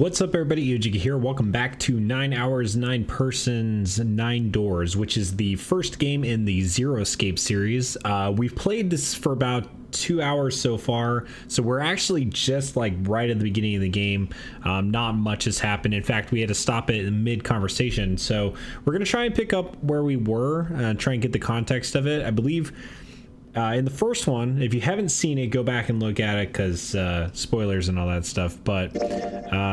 What's up, everybody? Iojiki here. Welcome back to 9 Hours, 9 Persons, 9 Doors, which is the first game in the Zero Escape series. We've played this for about 2 hours so far, so we're actually just like right at the beginning of the game. Not much has happened. In fact, we had to stop it in mid-conversation, so we're going to try and pick up where we were, try and get the context of it. I believe in the first one, if you haven't seen it, go back and look at it because spoilers and all that stuff. But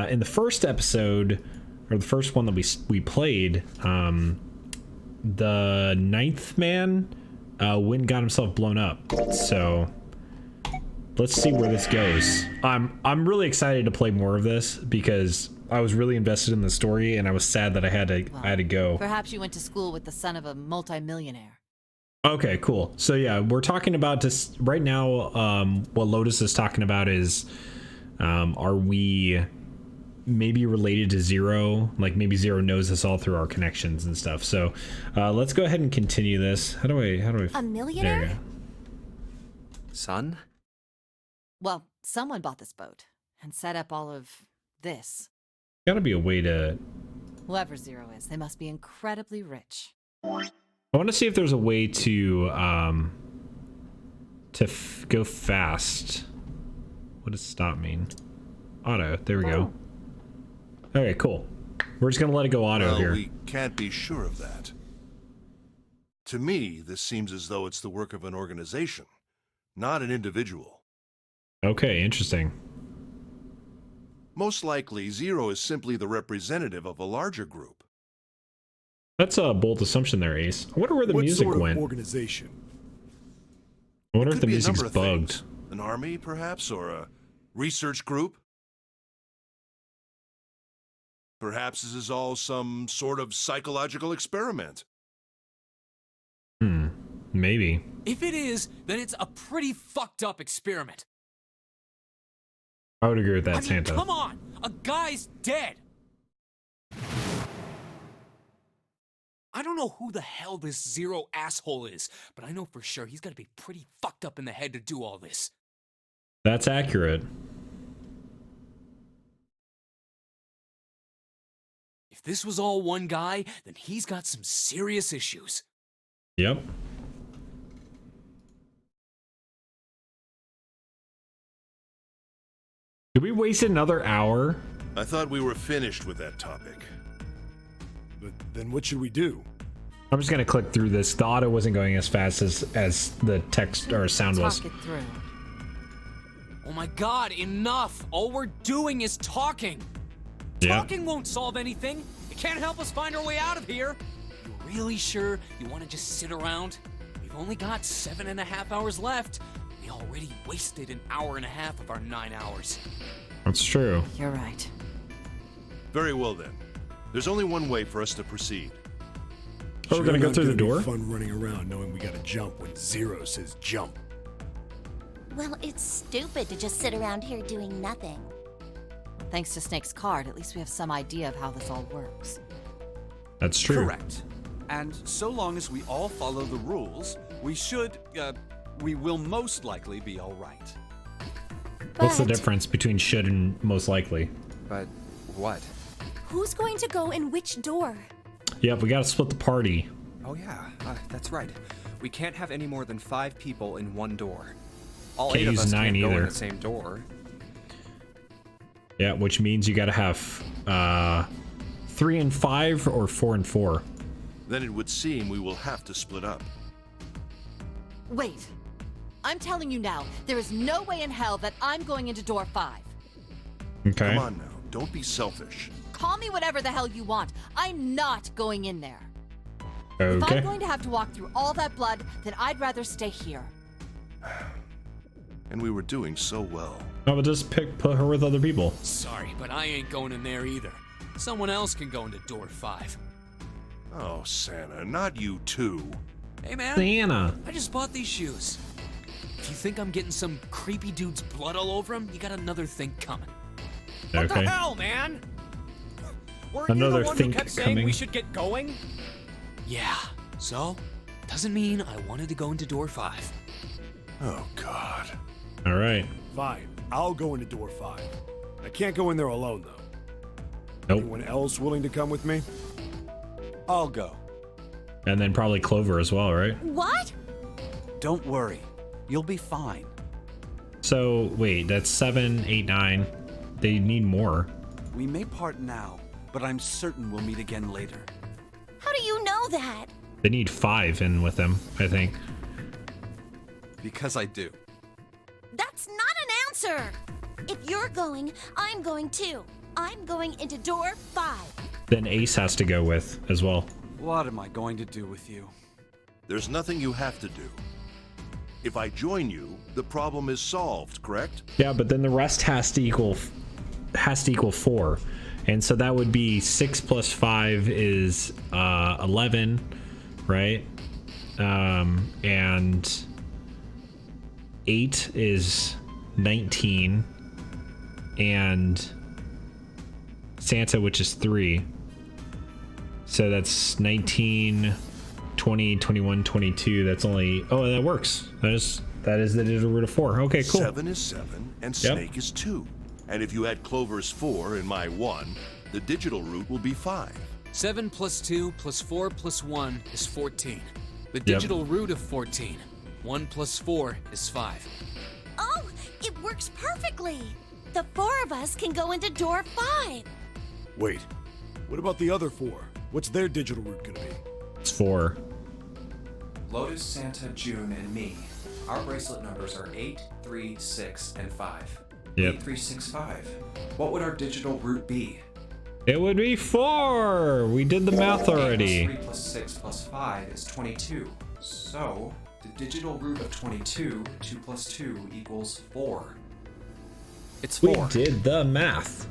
in the first episode, or the first one that we played, the ninth man Wynn got himself blown up. So let's see where this goes. I'm really excited to play more of this because I was really invested in the story and I was sad that I had to go. Perhaps you went to school with the son of a multimillionaire. Okay, cool. So yeah, we're talking about this right now. What Lotus is talking about is, are we maybe related to Zero? Like maybe Zero knows us all through our connections and stuff. So let's go ahead and continue this. How do I? A millionaire? There you go. Son? Well, someone bought this boat and set up all of this. Gotta be a way to. Whoever Zero is, they must be incredibly rich. I want to see if there's a way to go fast. What does stop mean? Auto. There we go. Okay, cool. We're just gonna let it go auto here. We can't be sure of that. To me, this seems as though it's the work of an organization, not an individual. Okay, interesting. Most likely, Zero is simply the representative of a larger group. That's a bold assumption there, Ace. I wonder where the music went. Organization? I wonder if the music's bugged. An army, perhaps, or a research group? Perhaps this is all some sort of psychological experiment. Maybe. If it is, then it's a pretty fucked up experiment. I would agree with that, I mean, Santa. come on! A guy's dead! I don't know who the hell this Zero asshole is, but I know for sure he's gotta be pretty fucked up in the head to do all this. That's accurate. If this was all one guy, then he's got some serious issues. Yep. Did we waste another hour? I thought we were finished with that topic. But then what should we do? I'm just gonna click through this. The auto wasn't going as fast as the text or sound was. Talk it through. Oh my god, enough! All we're doing is talking! Yeah. Talking won't solve anything! It can't help us find our way out of here! You really sure you want to just sit around? We've only got 7.5 hours left. We already wasted an hour and a half of our 9 hours. That's true. You're right. Very well then. There's only one way for us to proceed. Oh, we're gonna go through the door? Fun running around knowing we gotta jump when Zero says jump. Well, it's stupid to just sit around here doing nothing. Thanks to Snake's card, at least we have some idea of how this all works. That's true. Correct. And so long as we all follow the rules, we will most likely be all right. What's the But difference between should and most likely? But what? who's going to go in which door? Yep, we gotta split the party. Oh yeah, that's right. We can't have any more than 5 people in one door. All Can't 8 of use us 9 can't go either. in the same door. Yeah, which means you gotta have 3 and 5 or 4 and 4. Then it would seem we will have to split up. Wait. I'm telling you now, there is no way in hell that I'm going into door 5. Okay. Come on now, don't be selfish. Call me whatever the hell you want. I'm not going in there. If Okay. I'm going to have to walk through all that blood, then I'd rather stay here. And we were doing so well. No, but just put her with other people. Sorry, but I ain't going in there either. Someone else can go into door 5. Oh, Santa, not you too. Hey man, Santa. I just bought these shoes. If you think I'm getting some creepy dude's blood all over them, you got another thing coming. What Okay. the hell, man? Weren't Another you the one think who kept saying coming. we should get going? Yeah, so? Doesn't mean I wanted to go into door 5. Oh, God. All right. Fine, I'll go into door 5. I can't go in there alone though. Nope. Anyone else willing to come with me? I'll go. And then probably Clover as well, right? What? Don't worry. You'll be fine. So wait, that's 7, 8, 9. They need more. We may part now, but I'm certain we'll meet again later. How do you know that? They need 5 in with them, I think. Because I do. That's not an answer! If you're going, I'm going too. I'm going into door 5. Then Ace has to go with as well. What am I going to do with you? There's nothing you have to do. If I join you, the problem is solved, correct? Yeah, but then the rest has to equal 4. And so that would be 6 plus 5 is 11, right? And 8 is 19. And Santa, which is 3. So that's 19, 20, 21, 22. That's only... Oh, that works. That is the digital root of 4. Okay, cool. 7 is 7, and Snake is 2. And if you add Clover's 4 and my 1, the digital root will be 5. 7 plus 2 plus 4 plus 1 is 14. The digital root of 14. 1 plus 4 is 5. Oh, it works perfectly! The 4 of us can go into door 5. Wait, what about the other 4? What's their digital root gonna be? It's 4. Lotus, Santa, June, and me. Our bracelet numbers are 8, 3, 6, and 5. Yep. 8, 3, 6, 5. What would our digital root be? It would be 4. We did the math already. 3 plus 6 plus 5 is 22. So, the digital root of 22, 2 plus 2 equals 4. It's We 4. did the math.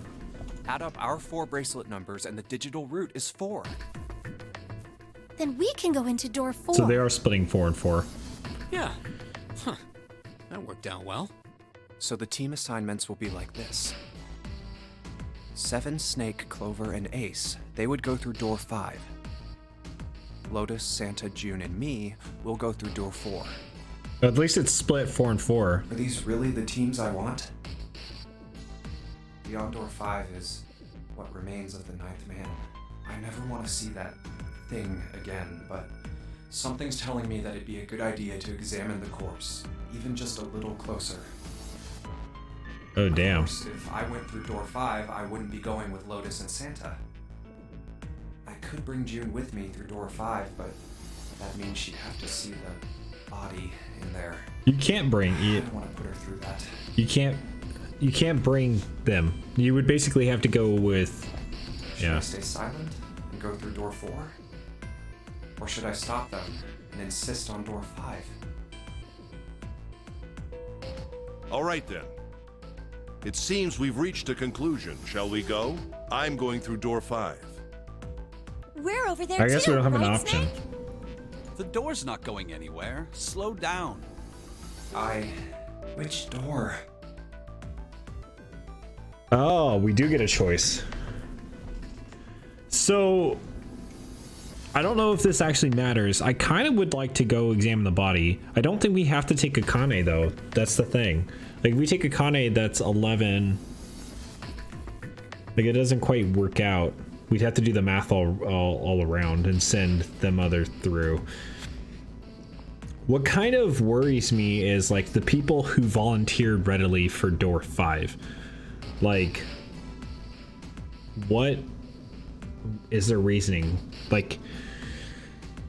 Add up our 4 bracelet numbers and the digital root is 4. Then we can go into door 4. So they are splitting 4 and 4. Yeah. Huh. That worked out well. So the team assignments will be like this. 7, Snake, Clover, and Ace. They would go through door 5. Lotus, Santa, June, and me will go through door 4. At least it's split 4 and 4. Are these really the teams I want? Beyond door 5 is what remains of the 9th man. I never want to see that thing again, but something's telling me that it'd be a good idea to examine the corpse, even just a little closer. Oh, damn. Of course, if I went through door 5, I wouldn't be going with Lotus and Santa. I could bring June with me through door 5, but that means she'd have to see the body in there. You can't bring I it. don't want to put her through that. You can't bring them. You would basically have to go with... Should I Yeah. stay silent and go through door 4? Or should I stop them and insist on door 5? All right then. It seems we've reached a conclusion. Shall we go? I'm going through door 5. We're over there I guess too, we don't have an right, option. Snake? The door's not going anywhere. Slow down. Which door? Oh, we do get a choice. So, I don't know if this actually matters. I kind of would like to go examine the body. I don't think we have to take Akane though. That's the thing. Like, if we take Akane, that's 11. Like, it doesn't quite work out. We'd have to do the math all around and send them other through. What kind of worries me is like the people who volunteered readily for door 5. Like, what is their reasoning? Like,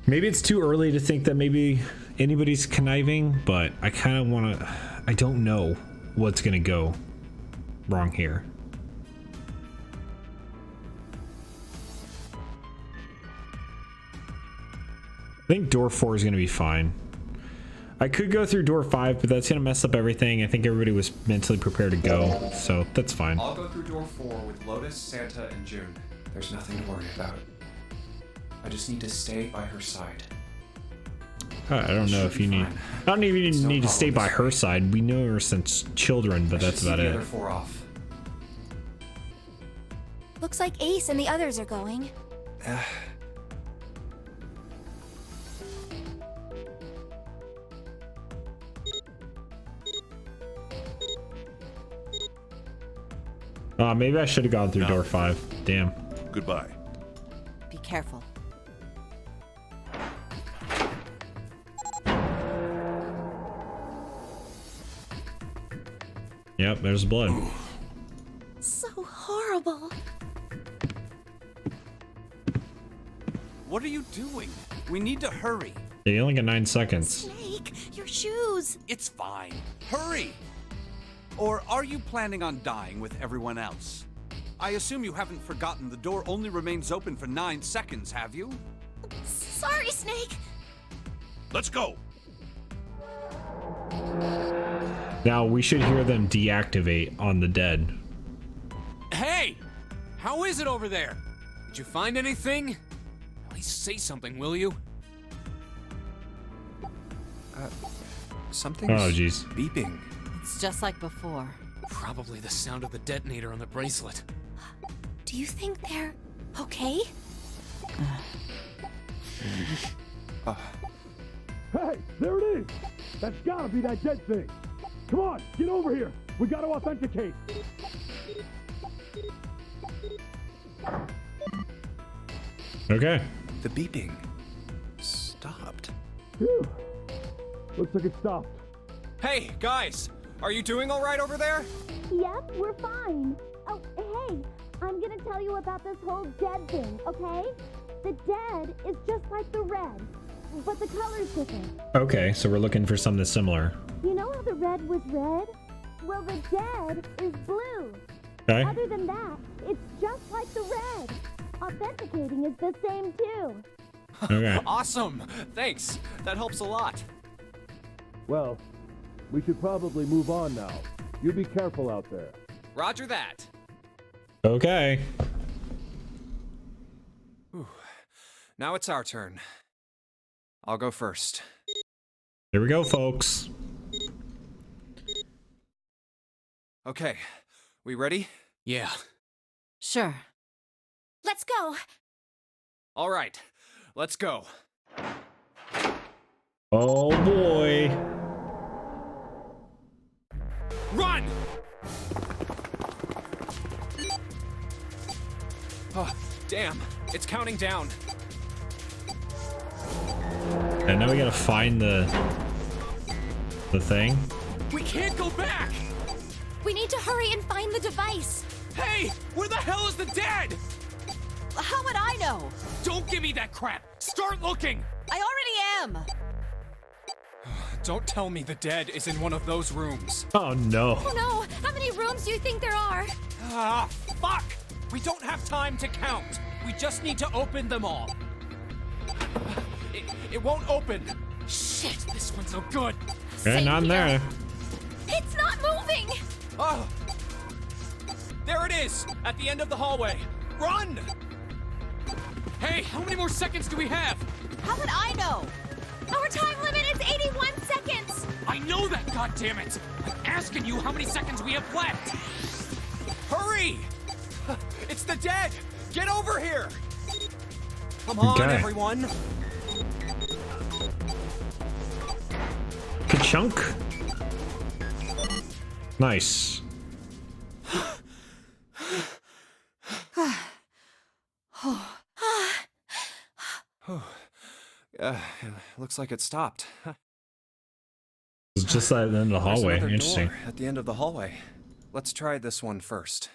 maybe it's too early to think that maybe anybody's conniving, but I kind of want to... I don't know what's going to go wrong here. I think door 4 is going to be fine. I could go through door 5, but that's going to mess up everything. I think everybody was mentally prepared to go, so that's fine. I'll go through door 4 with Lotus, Santa, and June. There's nothing to worry about. I just need to stay by her side. I don't know if you need... I don't even need to stay by her side. We know her since children, but that's about the it. other 4 off. Looks like Ace and the others are going. Maybe I should have gone through No. door 5. Damn. Goodbye. Be careful. Yep, there's blood. So horrible. What are you doing? We need to hurry. You only got 9 seconds. Snake, your shoes. It's fine. Hurry! Or are you planning on dying with everyone else? I assume you haven't forgotten the door only remains open for 9 seconds, have you? Sorry, Snake. Let's go. Now we should hear them deactivate on the dead. Hey! How is it over there? Did you find anything? At least say something, will you? Something's Oh, jeez. beeping. It's just like before. Probably the sound of the detonator on the bracelet. Do you think they're okay? Hey, there it is! That's gotta be that dead thing! Come on, get over here! We gotta authenticate! Okay. The beeping stopped. Phew. Looks like it stopped. Hey, guys! Are you doing all right over there? Yep, we're fine. Oh, hey, I'm gonna tell you about this whole dead thing, okay? The dead is just like the red, but the color's different. Okay, so we're looking for something similar. You know how the red was red? Well, the dead is blue. Okay. Other than that, it's just like the red. Authenticating is the same too. Okay. Awesome! Thanks. That helps a lot. Well, we should probably move on now. You be careful out there. Roger that. Okay. Now it's our turn. I'll go first. Here we go, folks. Okay, we ready? Yeah. Sure. Let's go. All right, let's go. Oh boy. Run! Oh, damn. It's counting down. And now we gotta find the thing. We can't go back! We need to hurry and find the device. Hey! Where the hell is the dead? How would I know? Don't give me that crap! Start looking! I already am. Don't tell me the dead is in one of those rooms. Oh no. Oh no, how many rooms do you think there are? Ah, fuck! We don't have time to count. We just need to open them all. It won't open. Shit, this one's no good. Okay, not in there. It's not moving. Oh! There it is, at the end of the hallway. Run! Hey, how many more seconds do we have? How would I know? Our time limit is 81 seconds. I know that, goddammit! I'm asking you how many seconds we have left! Hurry! It's the dead! Get over here! Come on, Okay. everyone! Ka-chunk. Nice. Looks like it stopped. It's just at the end of the There's hallway. another Interesting. door at the end of the hallway. Let's try this one first.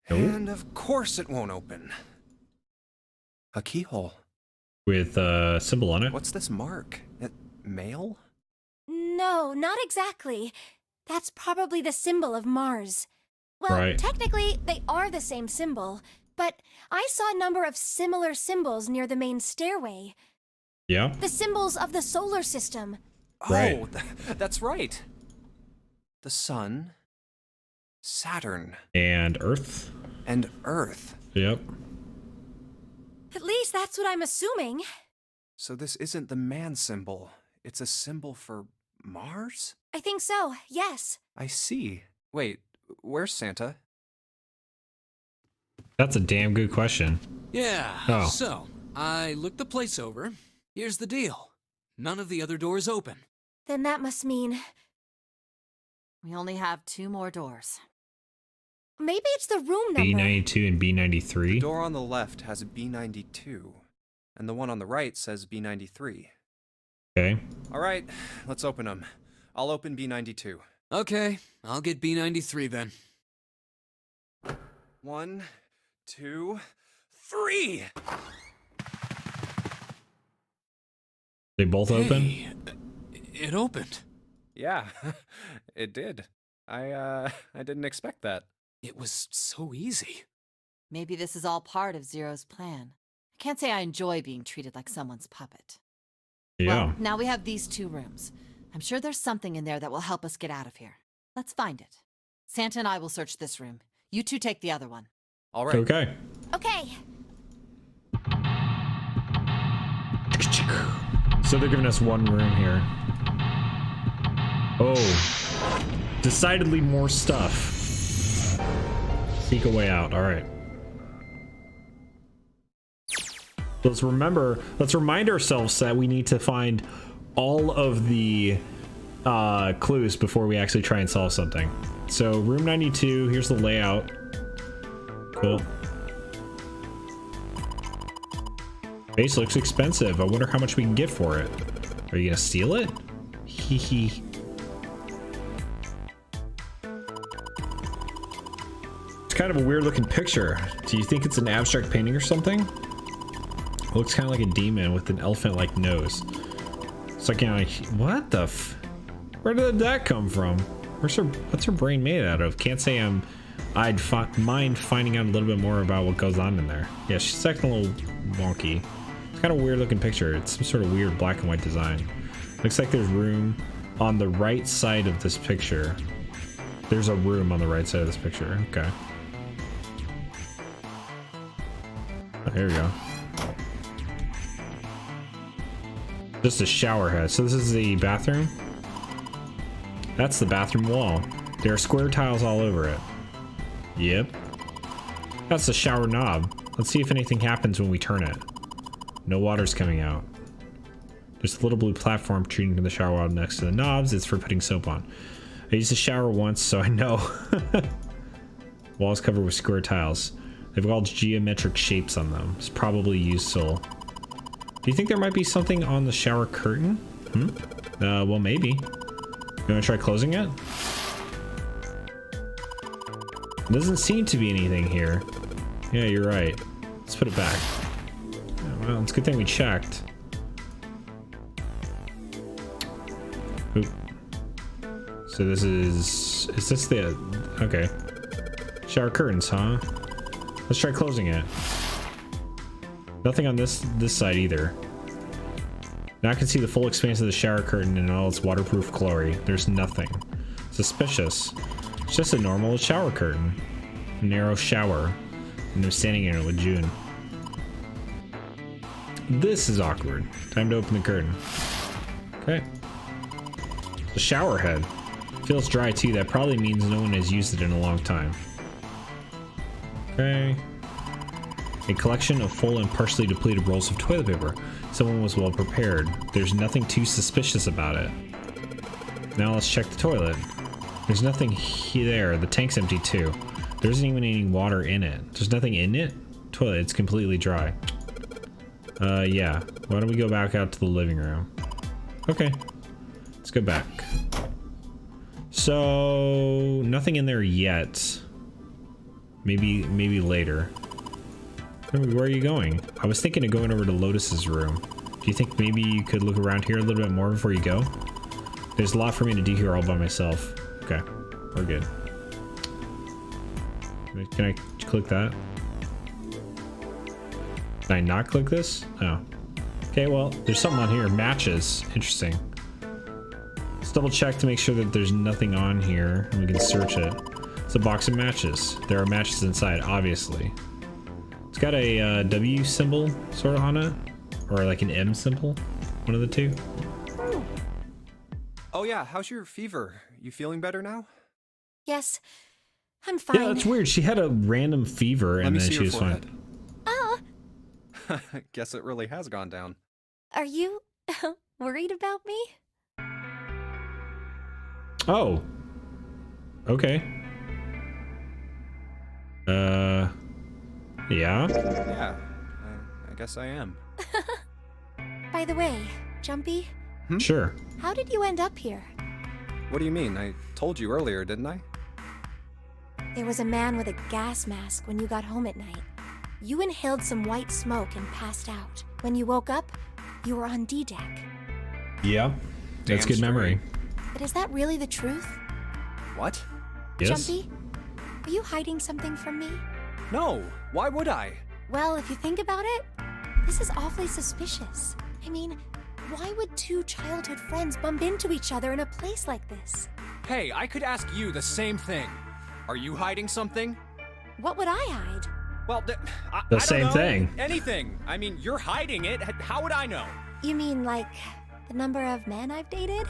And of course it won't open. A keyhole. With a symbol on it. What's this mark? Mail? No, not exactly. That's probably the symbol of Mars. Well, Right. technically, they are the same symbol, but I saw a number of similar symbols near the main stairway. Yeah. The symbols of the solar system. Right. Oh, that's right. The sun, Saturn, And Earth. and Earth. Yep. At least that's what I'm assuming. So this isn't the man symbol. It's a symbol for Mars? I think so, yes. I see. Wait, where's Santa? That's a damn good question. Yeah, Oh. so, I looked the place over. Here's the deal. None of the other doors open. Then that must mean... We only have 2 more doors. Maybe it's the room number. B92 and The B93. door on the left has B92, and the one on the right says B93. Okay. All right, let's open them. I'll open B92. Okay, I'll get B93 then. 1, 2, 3! They both open? Hey, it opened. Yeah, it did. I didn't expect that. It was so easy. Maybe this is all part of Zero's plan. I can't say I enjoy being treated like someone's puppet. Yeah. Well, now we have these 2 rooms. I'm sure there's something in there that will help us get out of here. Let's find it. Santa and I will search this room. You 2 take the other one. All right. Okay. Okay. So they're giving us one room here. Oh. Decidedly more stuff. Seek a way out. All right. Let's remind ourselves that we need to find all of the clues before we actually try and solve something. So room 92, here's the layout. Cool. Base looks expensive. I wonder how much we can get for it. Are you gonna steal it? Hee hee. It's kind of a weird looking picture. Do you think it's an abstract painting or something? It looks kind of like a demon with an elephant-like nose. It's like, you know, what the where did that come from? What's her brain made out of? Can't say I'd mind finding out a little bit more about what goes on in there. Yeah, she's acting a little wonky. It's kind of a weird looking picture. It's some sort of weird black and white design. Looks like there's room on the right side of this picture. There's a room on the right side of this picture. Okay. Oh, here we go. Just a shower head. So this is the bathroom. That's the bathroom wall. There are square tiles all over it. Yep. That's the shower knob. Let's see if anything happens when we turn it. No water's coming out. There's a little blue platform protruding from the shower wall next to the knobs. It's for putting soap on. I used the shower once, so I know. Walls covered with square tiles. They've all geometric shapes on them. It's probably useful. Do you think there might be something on the shower curtain? Well, maybe. You want to try closing it? Doesn't seem to be anything here. Yeah, you're right. Let's put it back. Oh, well, it's a good thing we checked. Oop. So this is this the, okay. Shower curtains, huh? Let's try closing it. Nothing on this side either. Now I can see the full expanse of the shower curtain in all its waterproof glory. There's nothing. Suspicious. It's just a normal shower curtain. A narrow shower. And I'm standing in it with June. This is awkward. Time to open the curtain. Okay. The shower head. Feels dry too. That probably means no one has used it in a long time. Okay. A collection of full and partially depleted rolls of toilet paper. Someone was well prepared. There's nothing too suspicious about it. Now let's check the toilet. There's nothing there. The tank's empty too. There isn't even any water in it. There's nothing in it? Toilet, it's completely dry. Yeah. Why don't we go back out to the living room? Okay. Let's go back. So, nothing in there yet. Maybe later. Where are you going? I was thinking of going over to Lotus's room. Do you think maybe you could look around here a little bit more before you go? There's a lot for me to do here all by myself. Okay, we're good. Can I click that? Can I not click this? Oh. Okay, well, there's something on here. Matches. Interesting. Let's double check to make sure that there's nothing on here and we can search it. It's a box of matches. There are matches inside, obviously. It's got a W symbol sort of on it, or like an M symbol, one of the two. Oh yeah, how's your fever? You feeling better now? Yes, I'm fine. Yeah, that's weird. She had a random fever and then she was fine. Oh, Guess it really has gone down. are you worried about me? Oh, Okay. Yeah. Yeah, I guess I am. By the way, Jumpy, Sure. how did you end up here? What do you mean? I told you earlier, didn't I? There was a man with a gas mask when you got home at night. You inhaled some white smoke and passed out. When you woke up, you were on D-Deck. Yeah. That's Damn good memory. But is that really the truth? What? Yes. Jumpy, are you hiding something from me? No, why would I? Well, if you think about it, this is awfully suspicious. I mean, why would two childhood friends bump into each other in a place like this? Hey, I could ask you the same thing. Are you hiding something? What would I hide? Well, The I don't same know. thing. Anything. I mean, you're hiding it. How would I know? You mean like the number of men I've dated?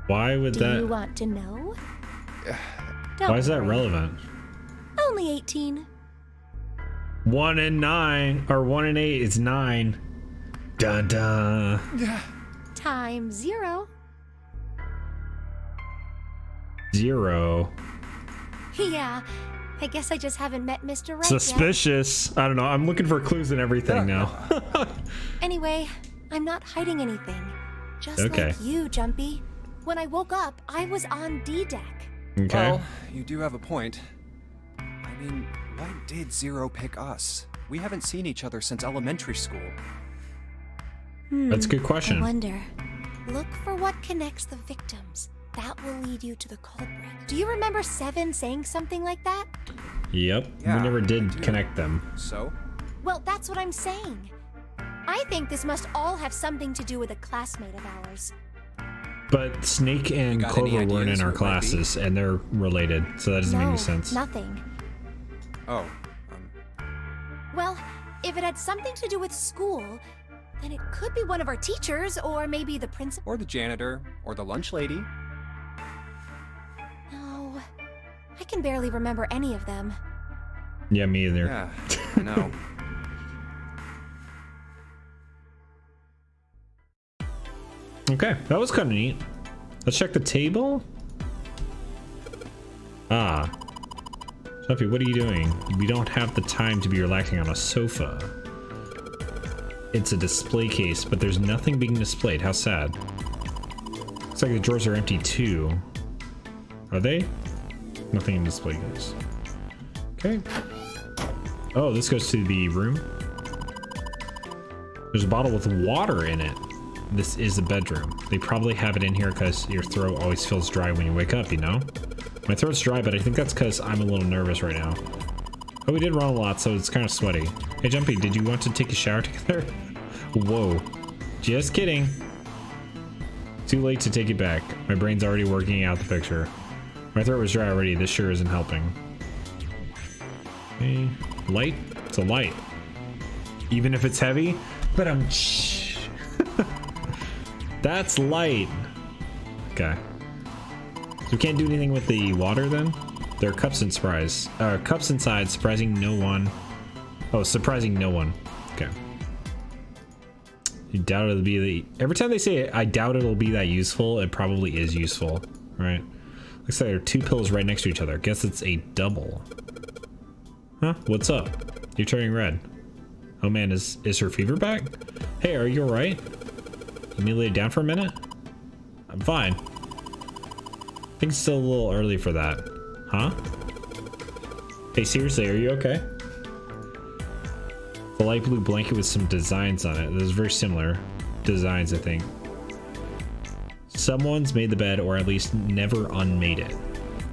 Why would Do that? you want to know? Don't Why is that worry. relevant? Only 18. 1 and 9, or 1 and 8 is 9. Dun dun. Times 0. 0. Yeah, I guess I just haven't met Mr. Right Suspicious. I don't know. I'm looking for clues in everything now. yet. Anyway, I'm not hiding anything. Just Okay. like you, Jumpy. When I woke up, I was on D-Deck. Okay. Well, you do have a point. I mean, why did Zero pick us? We haven't seen each other since elementary school. That's a good question. I wonder. Look for what connects the victims. That will lead you to the culprit. Do you remember Seven saying something like that? Yep. Yeah, we never I did do. connect them. So? Well, that's what I'm saying. I think this must all have something to do with a classmate of ours. But Snake and got any Clover weren't ideas in our what it might be? classes, and they're related, so that doesn't make No, any sense. nothing. Oh, Well, if it had something to do with school, then it could be one of our teachers, or maybe the principal. or the janitor, or the lunch lady. No, I can barely remember any of them. Yeah, me either. Yeah, I know. Okay, that was kind of neat. Let's check the table. Ah. Sophie, what are you doing? We don't have the time to be relaxing on a sofa. It's a display case, but there's nothing being displayed. How sad. Looks like the drawers are empty too. Are they? Nothing in display case. Okay. Oh, this goes to the room. There's a bottle with water in it. This is a bedroom. They probably have it in here because your throat always feels dry when you wake up, you know? My throat's dry, but I think that's because I'm a little nervous right now. Oh, we did run a lot, so it's kind of sweaty. Hey, Jumpy, did you want to take a shower together? Whoa. Just kidding. Too late to take it back. My brain's already working out the picture. My throat was dry already. This sure isn't helping. Okay. Light? It's a light. Even if it's heavy? But I'm... That's light. Okay. So we can't do anything with the water then? There are cups and cups inside, surprising no one. Oh, surprising no one. Okay. You doubt it'll be the... Every time they say it, I doubt it'll be that useful, it probably is useful, right? Looks like there are two pills right next to each other. Guess it's a double. Huh? What's up? You're turning red. Oh man, is her fever back? Hey, are you alright? Let me lay down for a minute? I'm fine. I think it's still a little early for that. Huh? Hey, seriously, are you okay? The light blue blanket with some designs on it. There's very similar designs, I think. Someone's made the bed, or at least never unmade it.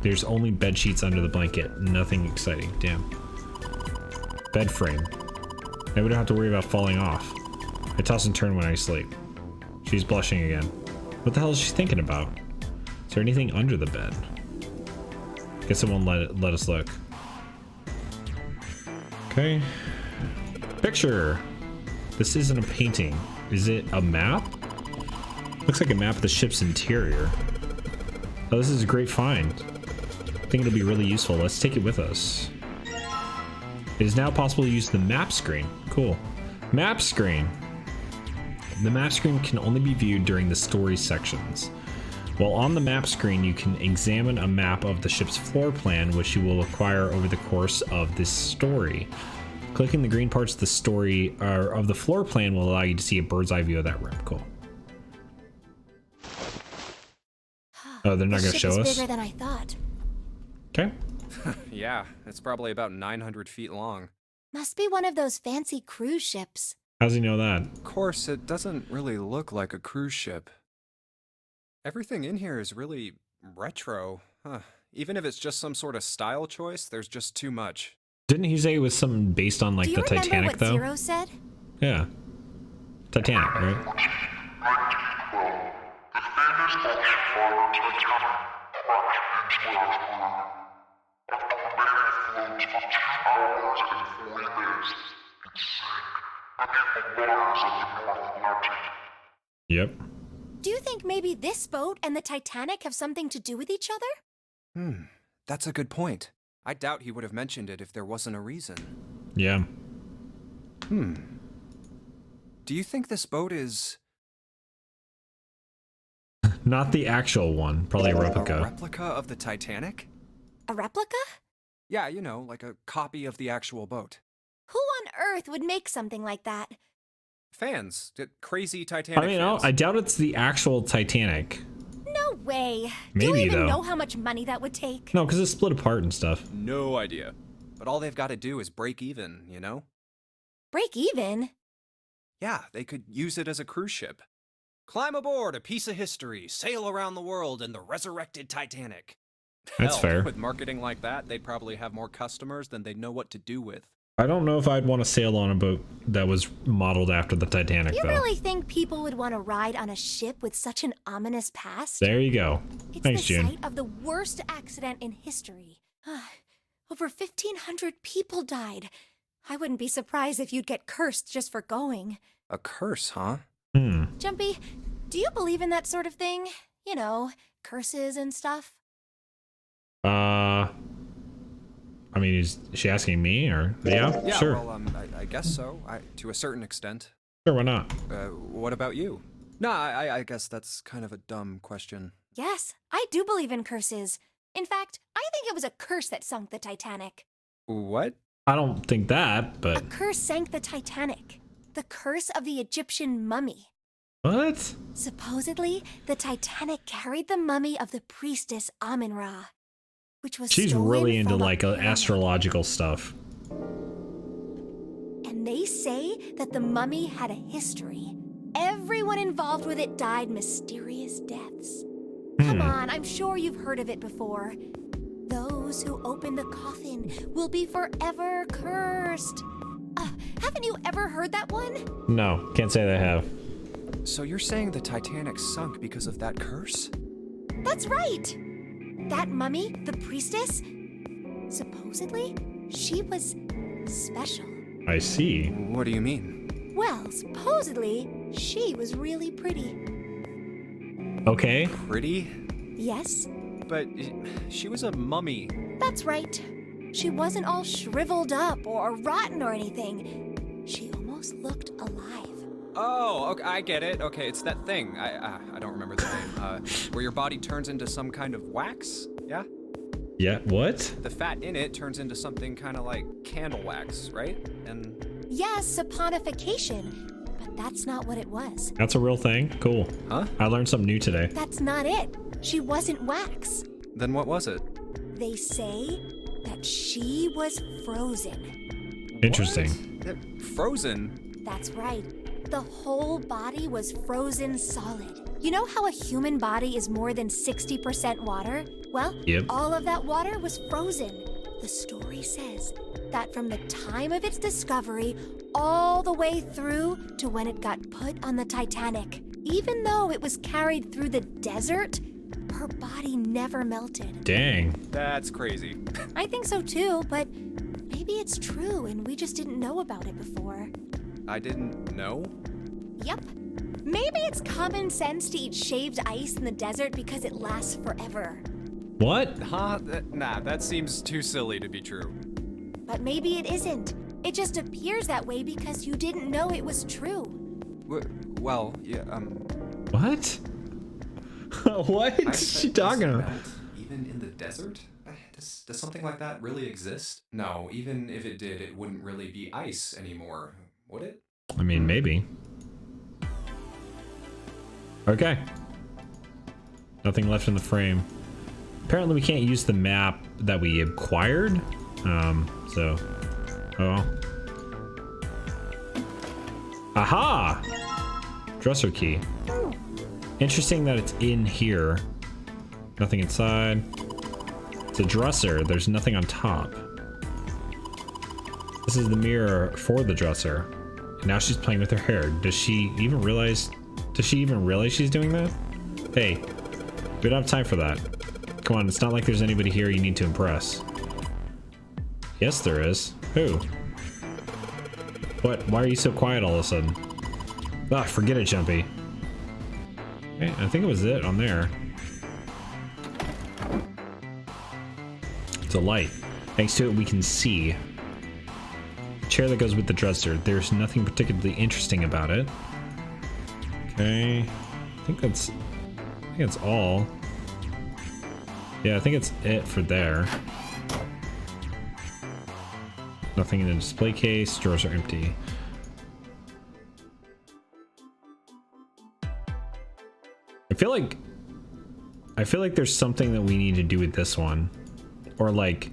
There's only bed sheets under the blanket. Nothing exciting. Damn. Bed frame. Now we don't have to worry about falling off. I toss and turn when I sleep. She's blushing again. What the hell is she thinking about? Is there anything under the bed? Guess it won't let us look. Okay. Picture. This isn't a painting. Is it a map? Looks like a map of the ship's interior. Oh, this is a great find. I think it'll be really useful. Let's take it with us. It is now possible to use the map screen. Cool. Map screen. The map screen can only be viewed during the story sections. While on the map screen, you can examine a map of the ship's floor plan, which you will acquire over the course of this story. Clicking the green parts of the story or of the floor plan will allow you to see a bird's eye view of that room. Cool. Oh, they're not going to show us? Bigger than I thought. Okay. Yeah, it's probably about 900 feet long. Must be one of those fancy cruise ships. How's he know that? Of course, it doesn't really look like a cruise ship. Everything in here is really retro. Huh. Even if it's just some sort of style choice, there's just too much. Didn't he say it was something based on like the Titanic though? Do you remember what Zero said? Yeah. Titanic, right? Yep. Do you think maybe this boat and the Titanic have something to do with each other? That's a good point. I doubt he would have mentioned it if there wasn't a reason. Yeah. Do you think this boat is... Not the actual one, probably a replica. A replica of the Titanic? A replica? Yeah, you know, like a copy of the actual boat. Who on earth would make something like that? Fans. Crazy Titanic I mean, fans. I doubt it's the actual Titanic. No way. Maybe, do you even though. know how much money that would take? No, because it's split apart and stuff. No idea. But all they've got to do is break even, you know? Break even? Yeah, they could use it as a cruise ship. Climb aboard a piece of history, sail around the world in the resurrected Titanic. That's fair. With marketing like that, they'd probably have more customers than they'd know what to do with. I don't know if I'd want to sail on a boat that was modeled after the Titanic, You though. really think people would want to ride on a ship with such an ominous past? There you go. It's Thanks, the June. site of the worst accident in history. Over 1,500 people died. I wouldn't be surprised if you'd get cursed just for going. A curse, huh? Jumpy, do you believe in that sort of thing? You know, curses and stuff? I mean, is she asking me, or? Yeah, sure. Well, I guess so, to a certain extent. Sure, why not? What about you? No, I guess that's kind of a dumb question. Yes, I do believe in curses. In fact, I think it was a curse that sunk the Titanic. What? I don't think that, but... A curse sank the Titanic. The curse of the Egyptian mummy. What? Supposedly, the Titanic carried the mummy of the priestess Amun-Ra, which was She's stolen really into, from a like, pyramid. astrological stuff. And they say that the mummy had a history. Everyone involved with it died mysterious deaths. Come on, I'm sure you've heard of it before. Those who open the coffin will be forever cursed. Haven't you ever heard that one? No, can't say that I have. So you're saying the Titanic sunk because of that curse? That's right. That mummy, the priestess, supposedly, she was special. I see. What do you mean? Well, supposedly, she was really pretty. Okay. Pretty? Yes, But she was a mummy. that's right. She wasn't all shriveled up or rotten or anything. She almost looked alive. Oh, okay, I get it. Okay, it's that thing. I don't remember the name. Where your body turns into some kind of wax? Yeah? Yeah, what? The fat in it turns into something kind of like candle wax, right? And... Yes, saponification, but that's not what it was. That's a real thing? Cool. Huh? I learned something new today. That's not it. She wasn't wax. Then what was it? They say that she was frozen. Interesting. What? Frozen? That's right. The whole body was frozen solid. You know how a human body is more than 60% water? Well, Yep. all of that water was frozen. The story says that from the time of its discovery all the way through to when it got put on the Titanic, even though it was carried through the desert, her body never melted. Dang. That's crazy. I think so too, but maybe it's true and we just didn't know about it before. I didn't know? Yep. Maybe it's common sense to eat shaved ice in the desert because it lasts forever. What? Huh? Nah, that seems too silly to be true. But maybe it isn't. It just appears that way because you didn't know it was true. Well, yeah, What? What is she talking about? Even in the desert? Does something like that really exist? No, even if it did, it wouldn't really be ice anymore, would it? I mean, maybe. Okay. Nothing left in the frame. Apparently we can't use the map that we acquired. So, oh. Aha! Dresser key. Interesting that it's in here. Nothing inside. It's a dresser. There's nothing on top. This is the mirror for the dresser. And now she's playing with her hair. Does she even realize she's doing that? Hey, we don't have time for that. Come on, it's not like there's anybody here you need to impress. Yes, there is. Who? What? Why are you so quiet all of a sudden? Ah, forget it, Jumpy. Okay, I think it was it on there. It's a light. Thanks to it, we can see. Chair that goes with the dresser. There's nothing particularly interesting about it. Okay. I think that's all. Yeah, I think it's it for there. Nothing in the display case. Drawers are empty. I feel like there's something that we need to do with this one. Or like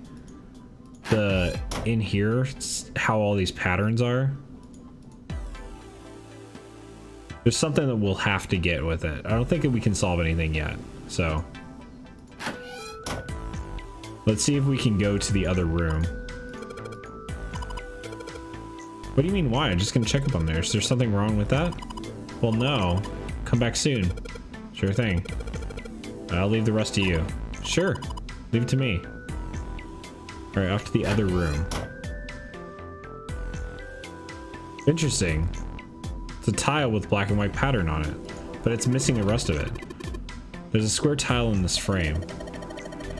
the in here, how all these patterns are. There's something that we'll have to get with it. I don't think that we can solve anything yet. So let's see if we can go to the other room. What do you mean why? I'm just gonna check up on there. Is there something wrong with that? Well, no. Come back soon. Sure thing. I'll leave the rest to you. Sure. Leave it to me. Alright, off to the other room. Interesting. It's a tile with black and white pattern on it, but it's missing the rest of it. There's a square tile in this frame.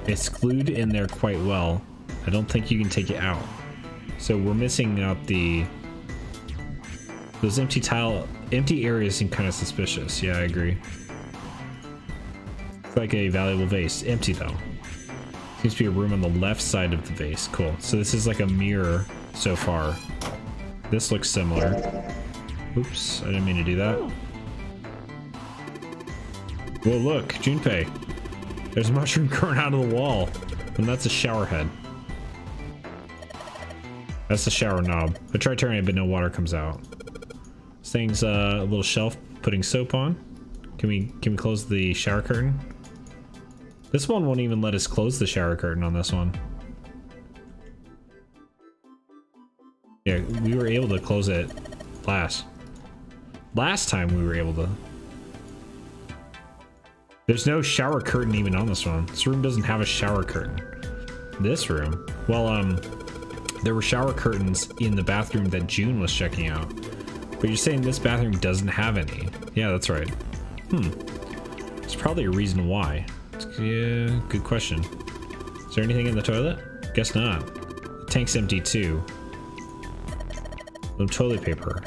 It's glued in there quite well. I don't think you can take it out. So we're missing out those empty areas seem kind of suspicious. Yeah, I agree. It's like a valuable vase. Empty though. Seems to be a room on the left side of the vase. Cool. So this is like a mirror so far. This looks similar. Oops, I didn't mean to do that. Whoa, look, Junpei. There's a mushroom growing out of the wall. And that's a shower head. That's the shower knob. I tried turning it, but no water comes out. This thing's a little shelf putting soap on. Can we close the shower curtain? This one won't even let us close the shower curtain on this one. Yeah, we were able to close it last time we were able to. There's no shower curtain even on this one. This room doesn't have a shower curtain. This room? Well, there were shower curtains in the bathroom that June was checking out. But you're saying this bathroom doesn't have any. Yeah, that's right. There's probably a reason why. Yeah, good question. Is there anything in the toilet? Guess not. The tank's empty too. Some toilet paper.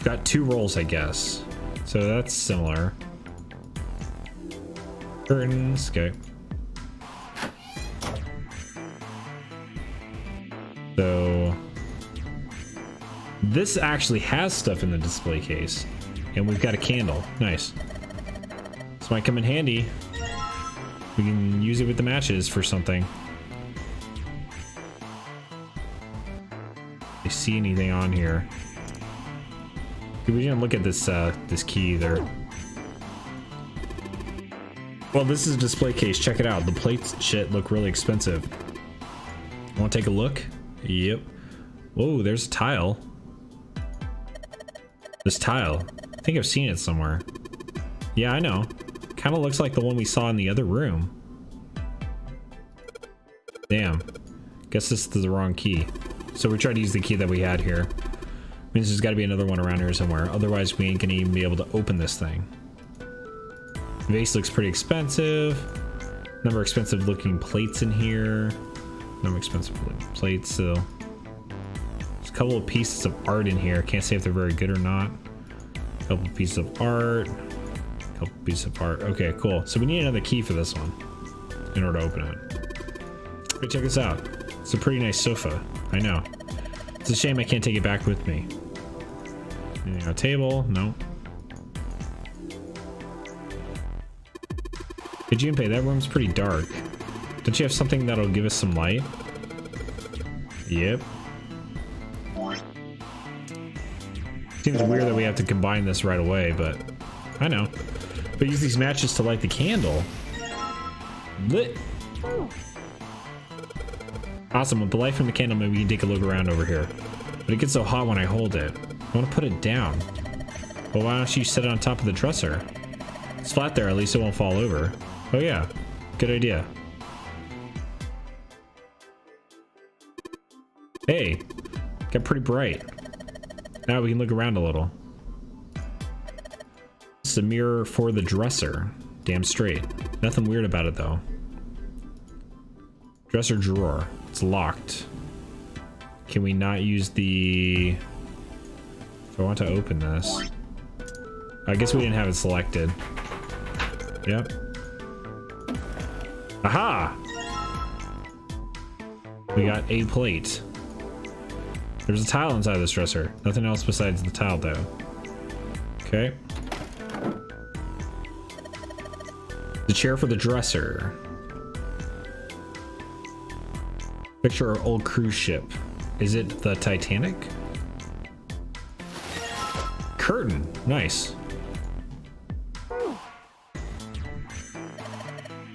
Got 2 rolls, I guess. So that's similar. Curtains, okay. So this actually has stuff in the display case, and we've got a candle. Nice. This might come in handy. We can use it with the matches for something. Do you see anything on here? We didn't look at this this key either. Well, this is a display case. Check it out. The plates shit look really expensive. Want to take a look? Yep. Whoa, there's a tile. This tile. I think I've seen it somewhere. Yeah, I know. Kind of looks like the one we saw in the other room. Damn. Guess this is the wrong key. So we tried to use the key that we had here. Means there's got to be another one around here somewhere. Otherwise, we ain't gonna even be able to open this thing. The vase looks pretty expensive. Number of expensive looking plates in here. Number of expensive plates, so. There's a couple of pieces of art in here. Can't say if they're very good or not. A couple of pieces of art. A Couple pieces apart. Okay, cool. So we need another key for this one in order to open it. Hey, check this out. It's a pretty nice sofa. I know. It's a shame I can't take it back with me. You know, table? No. Hey, Junpei, that room's pretty dark. Don't you have something that'll give us some light? Yep. Seems weird that we have to combine this right away, but I know. But use these matches to light the candle. Lit. Awesome. With the light from the candle, maybe we can take a look around over here. But it gets so hot when I hold it. I want to put it down. Well, why don't you set it on top of the dresser? It's flat there, at least it won't fall over. Oh yeah, good idea. Hey, got pretty bright. Now we can look around a little. It's a mirror for the dresser. Damn straight. Nothing weird about it though. Dresser drawer. It's locked. Can we not use the... If I want to open this. I guess we didn't have it selected. Yep. Aha! We got a plate. There's a tile inside this dresser. Nothing else besides the tile though. Okay. The chair for the dresser. Picture our old cruise ship. Is it the Titanic? Curtain. Nice.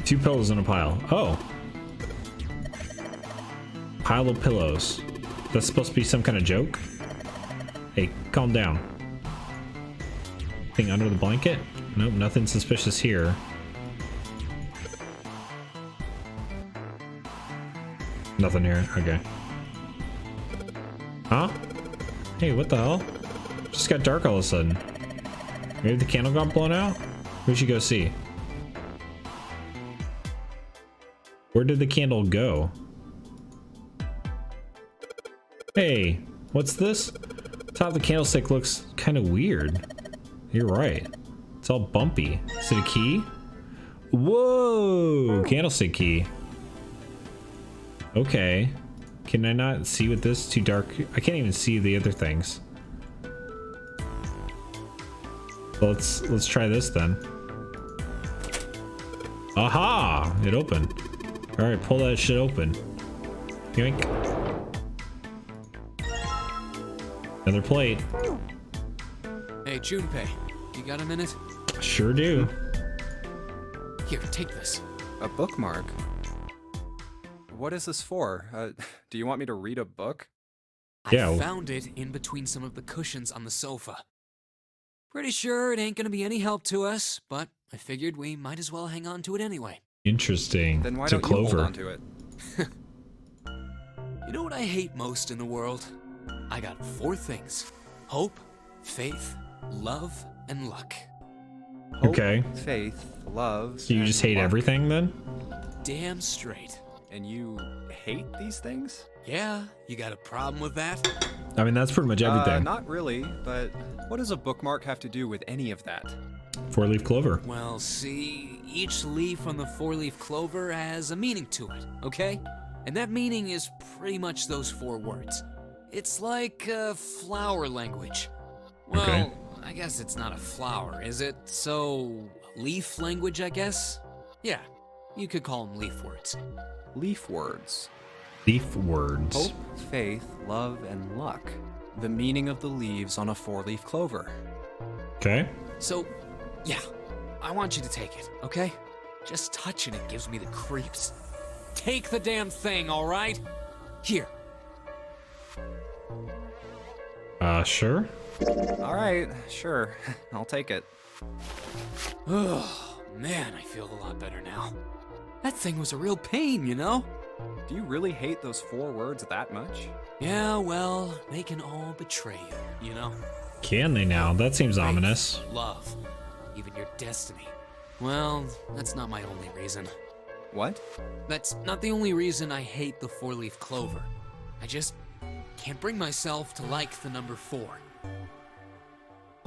2 pillows in a pile. Oh. Pile of pillows. That's supposed to be some kind of joke? Hey, calm down. Thing under the blanket? Nope, nothing suspicious here. Nothing here. Okay. Huh? Hey, what the hell? Just got dark all of a sudden. Maybe the candle got blown out? We should go see. Where did the candle go? Hey, what's this? Top of the candlestick looks kind of weird. You're right. It's all bumpy. Is it a key? Whoa! Candlestick key. Okay. Can I not see with this? Too dark. I can't even see the other things. Well, let's try this then. Aha! It opened. All right, pull that shit open. Yoink. Another plate. Hey, Junpei, you got a minute? Sure do. Here, take this. A bookmark? What is this for? Do you want me to read a book? Yeah. I found it in between some of the cushions on the sofa. Pretty sure it ain't gonna be any help to us, but I figured we might as well hang on to it anyway. Interesting. Then why It's a don't you hold clover. on to it? You know what I hate most in the world? I got 4 things. Hope, faith, love, and luck. Hope, Okay. Faith, love. So you and just hate luck. everything then? Damn straight. And you hate these things? Yeah, you got a problem with that? I mean, that's pretty much everything. Not really, but what does a bookmark have to do with any of that? 4-leaf clover. Well, see, each leaf on the 4-leaf clover has a meaning to it, okay? And that meaning is pretty much those 4 words. It's like flower language. Well, Okay. I guess it's not a flower, is it? So, leaf language, I guess? Yeah, you could call them leaf words. Leaf words. Leaf words. Hope, faith, love, and luck. The meaning of the leaves on a 4-leaf clover. Okay. So, yeah, I want you to take it, okay? Just touching it gives me the creeps. Take the damn thing, all right? Here. Sure. All right, sure. I'll take it. Oh, man, I feel a lot better now. That thing was a real pain, you know? Do you really hate those 4 words that much? Yeah, well, they can all betray you, you know? Can they now? That seems Faith, ominous. Love, even your destiny. Well, that's not my only reason. What? That's not the only reason I hate the 4-leaf clover. I just can't bring myself to like the number 4.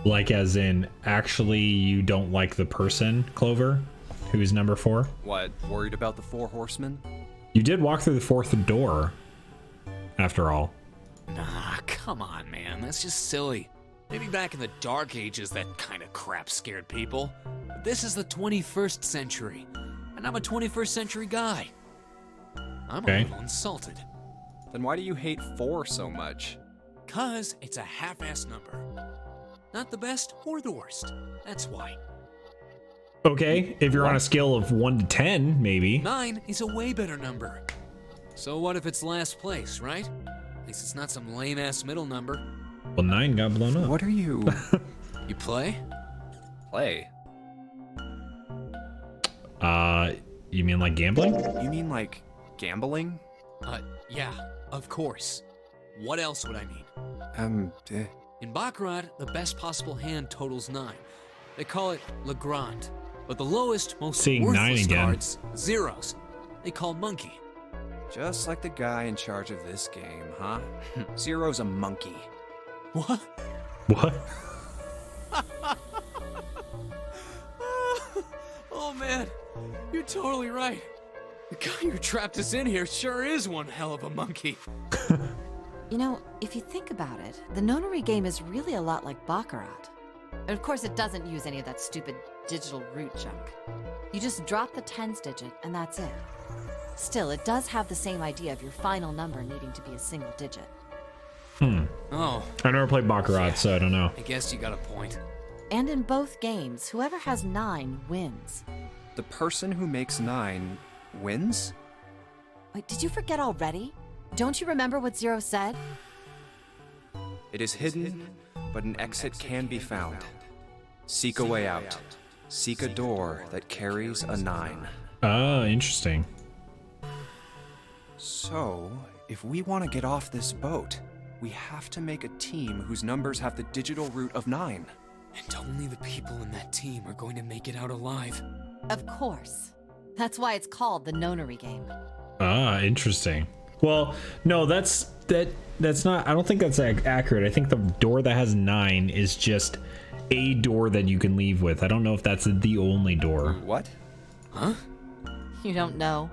Like as in, actually you don't like the person, Clover, who's number 4? What, worried about the 4 horsemen? You did walk through the 4th door, after all. Nah, come on, man. That's just silly. Maybe back in the Dark Ages, that kind of crap scared people. But this is the 21st century, and I'm a 21st century guy. I'm a little insulted. Then why do you hate 4 so much? 'Cause it's a half-ass number. Not the best or the worst. That's why. Okay, if you're on a scale of 1 to 10, maybe. 9 is a way better number. So what if it's last place, right? At least it's not some lame-ass middle number. Well, 9 got blown up. What are you... You play? Play? You mean like gambling? You mean like gambling? Yeah, of course. What else would I mean? In Baccarat, the best possible hand totals 9. They call it Le Grand. But the lowest, most Seeing worthless 9 again. cards, zeros. They call monkey. Just like the guy in charge of this game, huh? Zero's a monkey. What? What? Oh man, you're totally right. The guy who trapped us in here sure is one hell of a monkey. You know, if you think about it, the nonary game is really a lot like Baccarat. Of course, it doesn't use any of that stupid digital root junk. You just drop the tens digit, and that's it. Still, it does have the same idea of your final number needing to be a single digit. Oh. I never played Baccarat, so I don't know. I guess you got a point. And in both games, whoever has 9 wins. The person who makes 9 wins? Wait, did you forget already? Don't you remember what Zero said? It is hidden, but an exit can be found. Seek a way out. Seek a door that carries a 9. Ah, interesting. So, if we want to get off this boat, we have to make a team whose numbers have the digital root of 9. And only the people in that team are going to make it out alive. Of course. That's why it's called the nonary game. Ah, interesting. Well, no, that's not, I don't think that's accurate. I think the door that has 9 is just a door that you can leave with. I don't know if that's the only door. What? Huh? You don't know?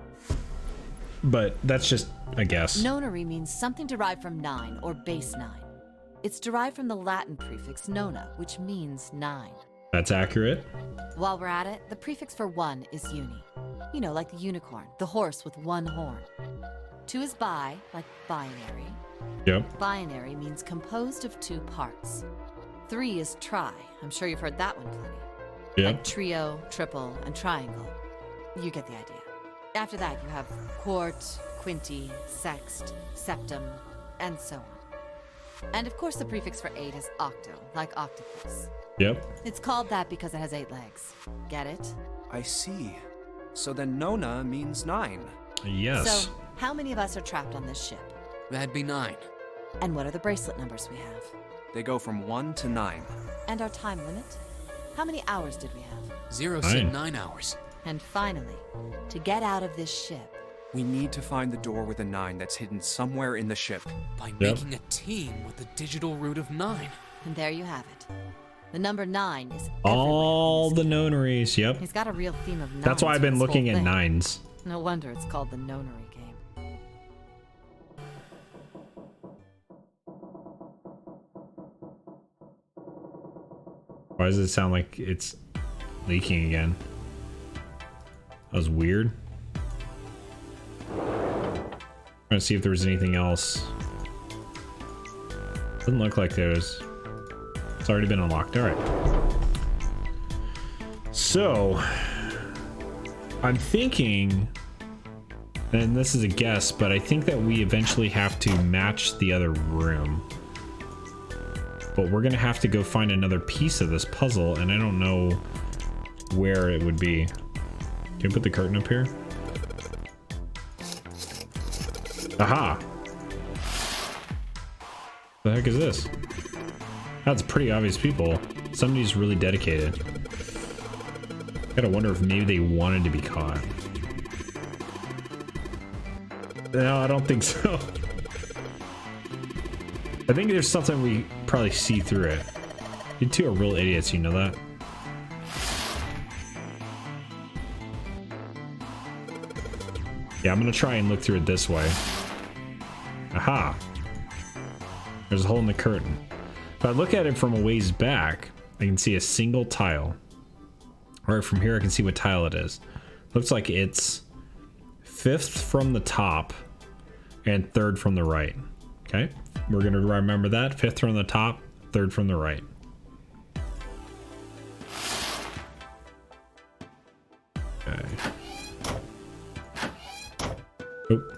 But that's just a guess. Nonary means something derived from 9 or base 9. It's derived from the Latin prefix nona, which means 9. That's accurate. While we're at it, the prefix for 1 is uni. You know, like the unicorn, the horse with 1 horn. 2 is bi, like binary. Yep. Binary means composed of 2 parts. 3 is tri. I'm sure you've heard that one plenty. Yep. Like trio, triple, and triangle. You get the idea. After that, you have quart, quinti, sext, septum, and so on. And of course, the prefix for 8 is octo, like octopus. Yep. It's called that because it has 8 legs. Get it? I see. So then Nona means 9. Yes. So, how many of us are trapped on this ship? That'd be 9. And what are the bracelet numbers we have? They go from 1 to 9. And our time limit? How many hours did we have? Zero said 9 hours. And finally, to get out of this ship, We need to find the door with a 9 that's hidden somewhere in the ship. By making a team with the digital root of 9. and there you have it. The number 9 is all the nonaries. Yep. He's got a real theme of 9s. That's why I've been for this looking whole at thing. 9s. No wonder it's called the nonary game. Why does it sound like it's leaking again? That was weird. Trying to see if there was anything else. Doesn't look like there's. It's already been unlocked. All right. So, I'm thinking, and this is a guess, but I think that we eventually have to match the other room. But we're gonna have to go find another piece of this puzzle, and I don't know where it would be. Can you put the curtain up here? Aha! The heck is this? That's pretty obvious people. Somebody's really dedicated. Gotta wonder if maybe they wanted to be caught. No, I don't think so. I think there's something we probably see through it. You two are real idiots, you know that? Yeah, I'm gonna try and look through it this way. Aha! There's a hole in the curtain. If I look at it from a ways back, I can see a single tile. Alright, from here I can see what tile it is. Looks like it's 5th from the top and 3rd from the right. Okay, we're gonna remember that. 5th from the top, 3rd from the right. Okay. Oop.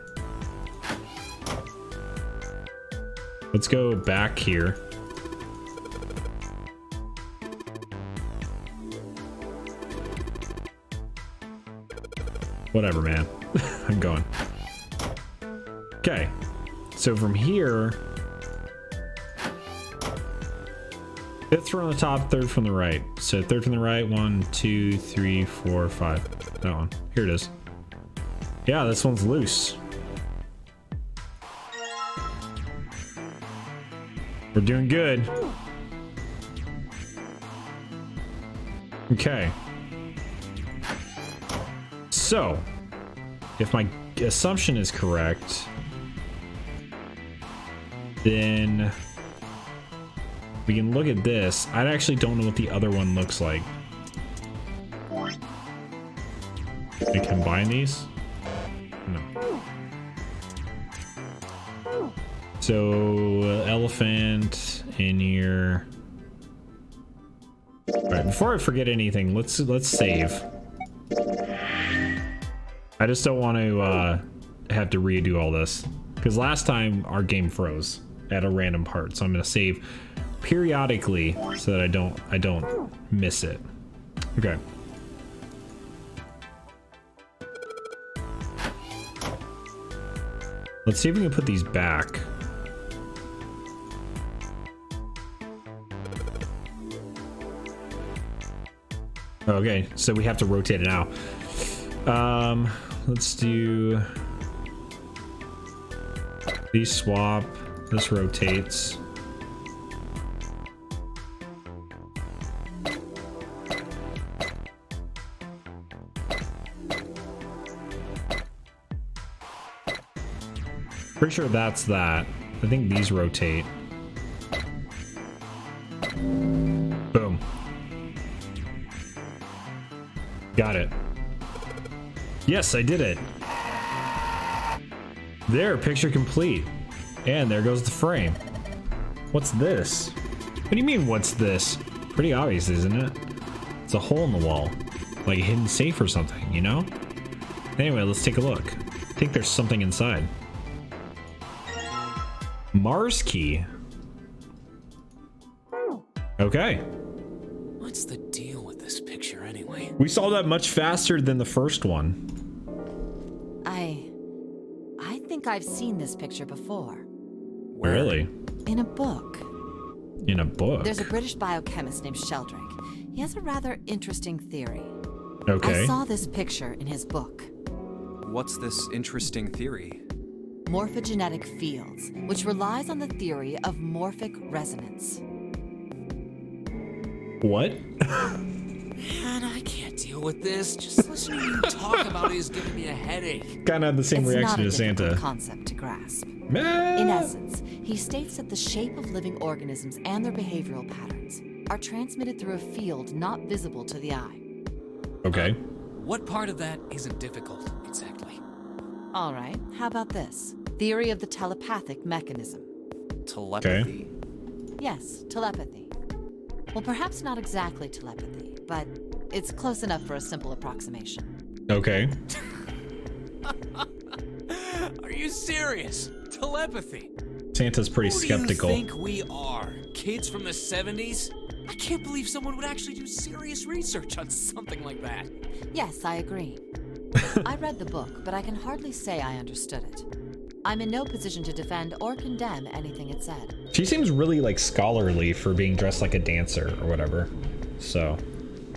Let's go back here. Whatever, man. I'm going. Okay. So from here, 5th from the top, 3rd from the right. So 3rd from the right, 1, 2, 3, 4, 5. That one. Here it is. Yeah, this one's loose. We're doing good. Okay. So, if my assumption is correct, then we can look at this. I actually don't know what the other one looks like. Can I combine these? No. So, elephant in here. All right, before I forget anything, let's save. I just don't want to have to redo all this, because last time our game froze at a random part. So I'm gonna save periodically so that I don't miss it. Okay. Let's see if we can put these back. Okay, so we have to rotate it now. Let's do these swap. This rotates. Pretty sure that's that. I think these rotate. Boom. Got it. Yes, I did it. There, picture complete. And there goes the frame. What's this? What do you mean, what's this? Pretty obvious, isn't it? It's a hole in the wall. Like a hidden safe or something, you know? Anyway, let's take a look. I think there's something inside. Mars key. Okay. What's the deal with this picture anyway? We saw that much faster than the first one. I think I've seen this picture before. Really? In a book. In a book? There's a British biochemist named Sheldrake. He has a rather interesting theory. Okay. I saw this picture in his book. What's this interesting theory? Morphogenetic fields, which relies on the theory of morphic resonance. What? Man, I can't deal with this. Just listening to you talk about it is giving me a headache. Kind of had the same reaction to It's not a difficult Santa. concept to grasp. Man. In essence, he states that the shape of living organisms and their behavioral patterns are transmitted through a field not visible to the eye. Okay. What part of that isn't difficult, exactly? All right, how about this? Theory of the telepathic mechanism. Telepathy? Yes, telepathy. Well, perhaps not exactly telepathy, but it's close enough for a simple approximation. Okay. Are you serious? Telepathy? Santa's pretty skeptical. Who do you think we are? Kids from the 70s? I can't believe someone would actually do serious research on something like that. Yes, I agree. I read the book, but I can hardly say I understood it. I'm in no position to defend or condemn anything it said. She seems really like scholarly for being dressed like a dancer or whatever. So,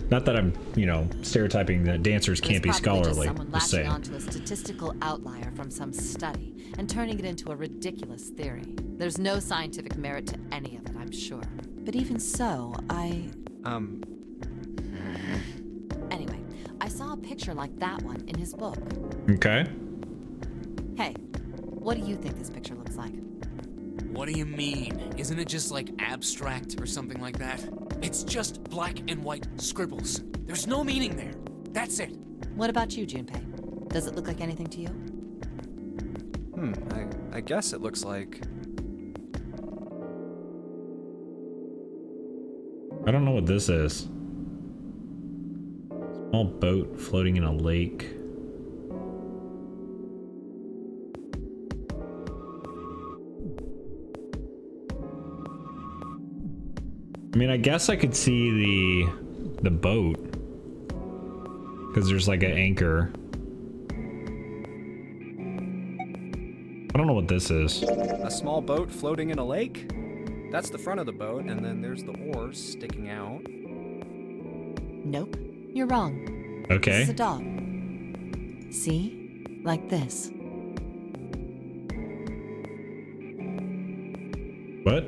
not that I'm, you know, stereotyping that dancers can't be scholarly. Just someone Just latching saying. onto a statistical outlier from some study and turning it into a ridiculous theory. There's no scientific merit to any of it, I'm sure. But even so, Anyway, I saw a picture like that one in his book. Okay. Hey, what do you think this picture looks like? What do you mean? Isn't it just like abstract or something like that? It's just black and white scribbles. There's no meaning there. That's it. What about you, Junpei? Does it look like anything to you? I guess it looks like... I don't know what this is. Small boat floating in a lake. I mean, I guess I could see the boat because there's like an anchor. I don't know what this is. A small boat floating in a lake? That's the front of the boat, and then there's the oars sticking out. Nope, you're wrong. Okay. This is a dog. See? Like this. What?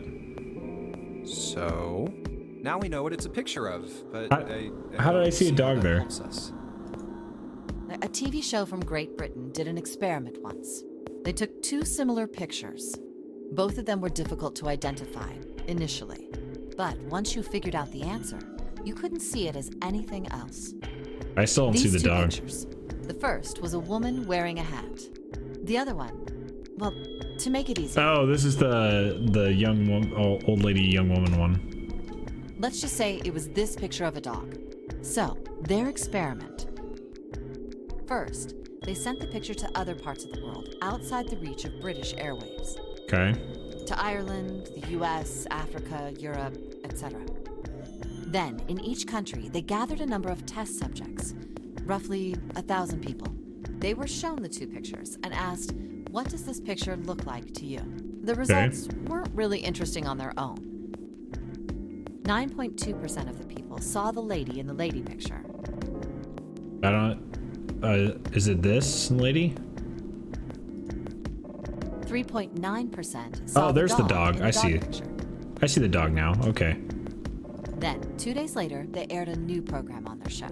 So, now we know what it's a picture of, but how did I see a dog there? Helps us. A TV show from Great Britain did an experiment once. They took two similar pictures. Both of them were difficult to identify, initially. But once you figured out the answer, you couldn't see it as anything else. I still don't see the These two dog. pictures. The first was a woman wearing a hat. The other one, well, to make it easy, Oh, this is the young woman, old lady, young woman one. let's just say it was this picture of a dog. So, their experiment. First, they sent the picture to other parts of the world outside the reach of British airwaves. Okay. To Ireland, the US, Africa, Europe, etc. Then, in each country, they gathered a number of test subjects, roughly 1,000 people. They were shown the two pictures and asked, what does this picture look like to you? The results weren't really interesting on their own. 9.2% of the people saw the lady in the lady picture. I don't. Is it this lady? 3.9% saw Oh, there's the dog. in I see it. picture. I see the dog now. Okay. Then, 2 days later, they aired a new program on their show.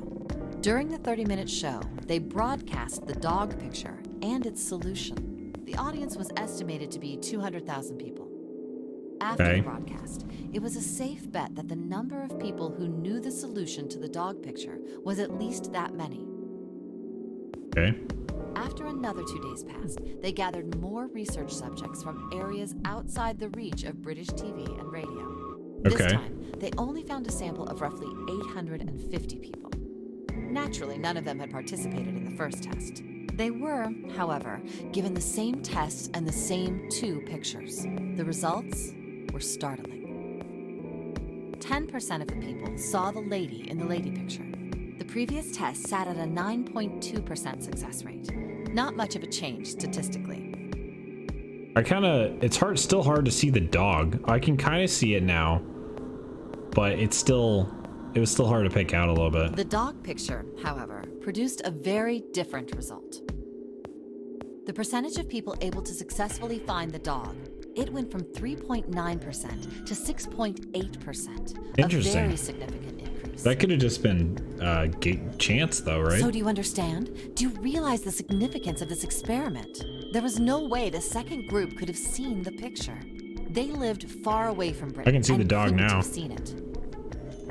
During the 30-minute show, they broadcast the dog picture and its solution. The audience was estimated to be 200,000 people. After the broadcast, it was a safe bet that the number of people who knew the solution to the dog picture was at least that many. Okay. After another 2 days passed, they gathered more research subjects from areas outside the reach of British TV and radio. This time, they only found a sample of roughly 850 people. Naturally, none of them had participated in the first test. They were, however, given the same tests and the same two pictures. The results were startling. 10% of the people saw the lady in the lady picture. The previous test sat at a 9.2% success rate. Not much of a change statistically. It's still hard to see the dog. I can kind of see it now, but it was still hard to pick out a little bit. The dog picture, however, produced a very different result. The percentage of people able to successfully find the dog, it went from 3.9% to 6.8%. Interesting. A very significant increase. That could have just been chance, though, right? So do you understand? Do you realize the significance of this experiment? There was no way the second group could have seen the picture. They lived far away from Britain. I can see the dog couldn't now. have seen it.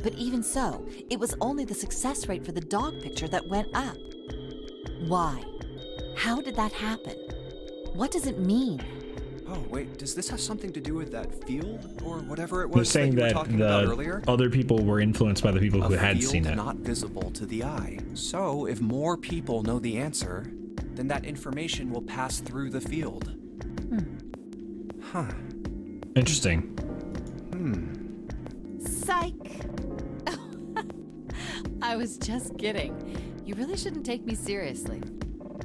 But even so, it was only the success rate for the dog picture that went up. Why? How did that happen? What does it mean? Oh, wait, does this have something to do with that field or whatever it They're was saying that you were that talking about earlier? the other people were influenced by the people who had seen it. A field not visible to the eye. So, if more people know the answer, then that information will pass through the field. Huh. Interesting. Psych! I was just kidding. You really shouldn't take me seriously.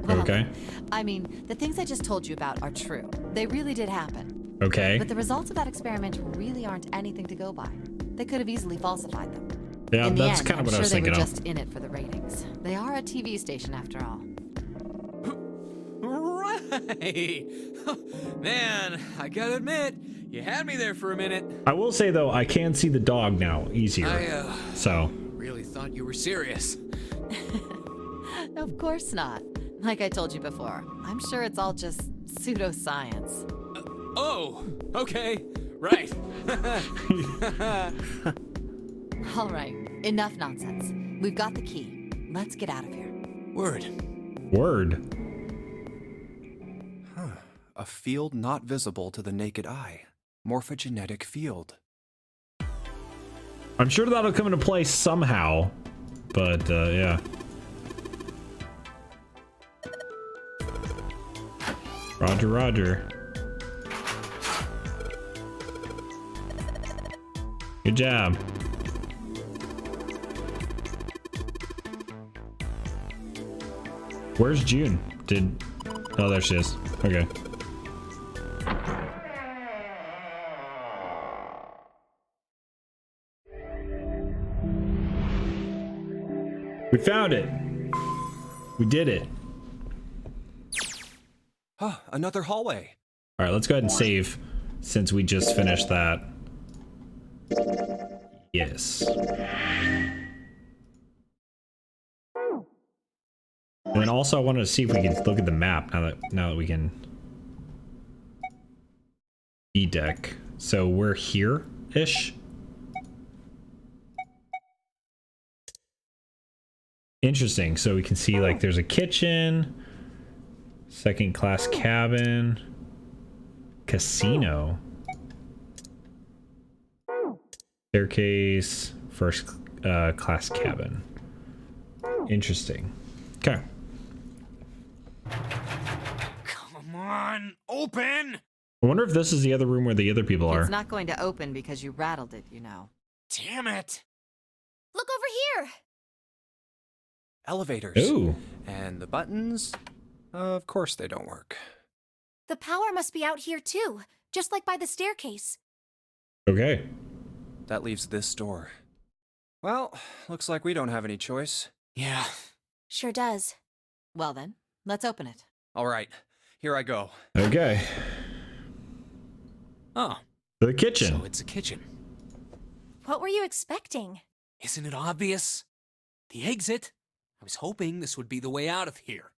Well, Okay. I mean, the things I just told you about are true. They really did happen. Okay. But the results of that experiment really aren't anything to go by. They could have easily falsified them. Yeah, In the that's end, kind of I'm what I sure was they thinking were of. just in it for the ratings. They are a TV station after all. Right! Man, I gotta admit, You had me there for a minute. I will say though, I can see the dog now easier. So Really thought you were serious. Of course not. Like I told you before, I'm sure it's all just pseudoscience. Oh, okay. Right. All right, enough nonsense. We've got the key. Let's get out of here. Word. A field not visible to the naked eye. Morphogenetic field. I'm sure that'll come into play somehow, but yeah. Roger, roger. Good job. Where's June? Oh, there she is. Okay. We found it. We did it. Oh, another hallway. All right, let's go ahead and save since we just finished that. Yes. And then also I wanted to see if we can look at the map now that we can. E deck. So we're here-ish. Interesting. So we can see like there's a kitchen, second class cabin, casino, staircase, first class cabin. Interesting. Okay. Come on, open! I wonder if this is the other room where the other people are. It's not going to open because you rattled it, you know. Damn it! Look over here! Elevators. Ooh. And the buttons? Of course they don't work. The power must be out here too, just like by the staircase. Okay. That leaves this door. Well, looks like we don't have any choice. Yeah. Sure does. Well then, let's open it. All right, here I go. Okay. Oh, The kitchen. so it's a kitchen. What were you expecting? Isn't it obvious? The exit. I was hoping this would be the way out of here.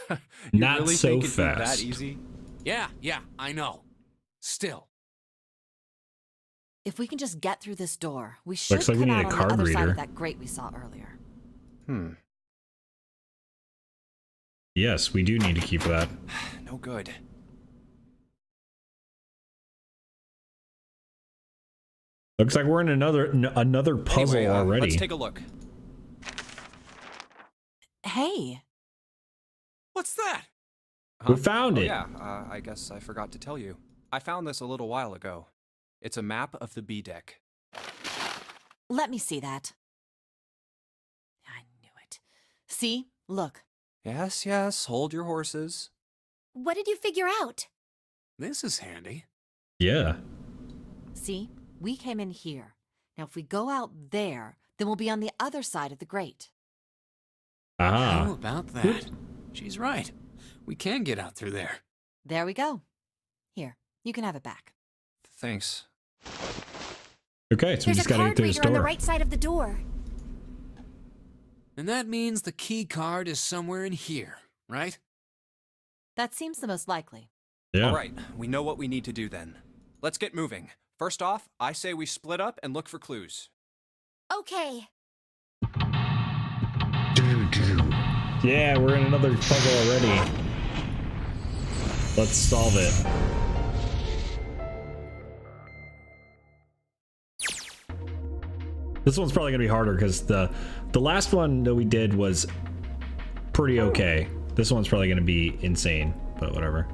You Not really so think it'd be fast. that easy? Yeah, I know. Still. If we can just get through this door, we should Looks like we come need out a on card the other side reader. of that grate we saw earlier. Yes, we do need to keep that. No good. Looks like we're in another puzzle Anyway, already. Let's take a look. Hey, What's that? We found it. Yeah, I guess I forgot to tell you. I found this a little while ago. It's a map of the B deck. let me see that. I knew it. See? Look. Yes, yes, hold your horses. What did you figure out? This is handy. Yeah. See? We came in here. Now if we go out there, then we'll be on the other side of the grate. Ah. How about that? She's right. We can get out through there. There we go. Here, you can have it back. Thanks. Okay, so we There's just a gotta get card through this reader on the door. right side of the door. And that means the key card is somewhere in here, right? That seems the most likely. Yeah. All right, we know what we need to do then. Let's get moving. First off, I say we split up and look for clues. Okay. Yeah, we're in another puzzle already. Let's solve it. This one's probably gonna be harder because the last one that we did was pretty okay. This one's probably gonna be insane, but whatever.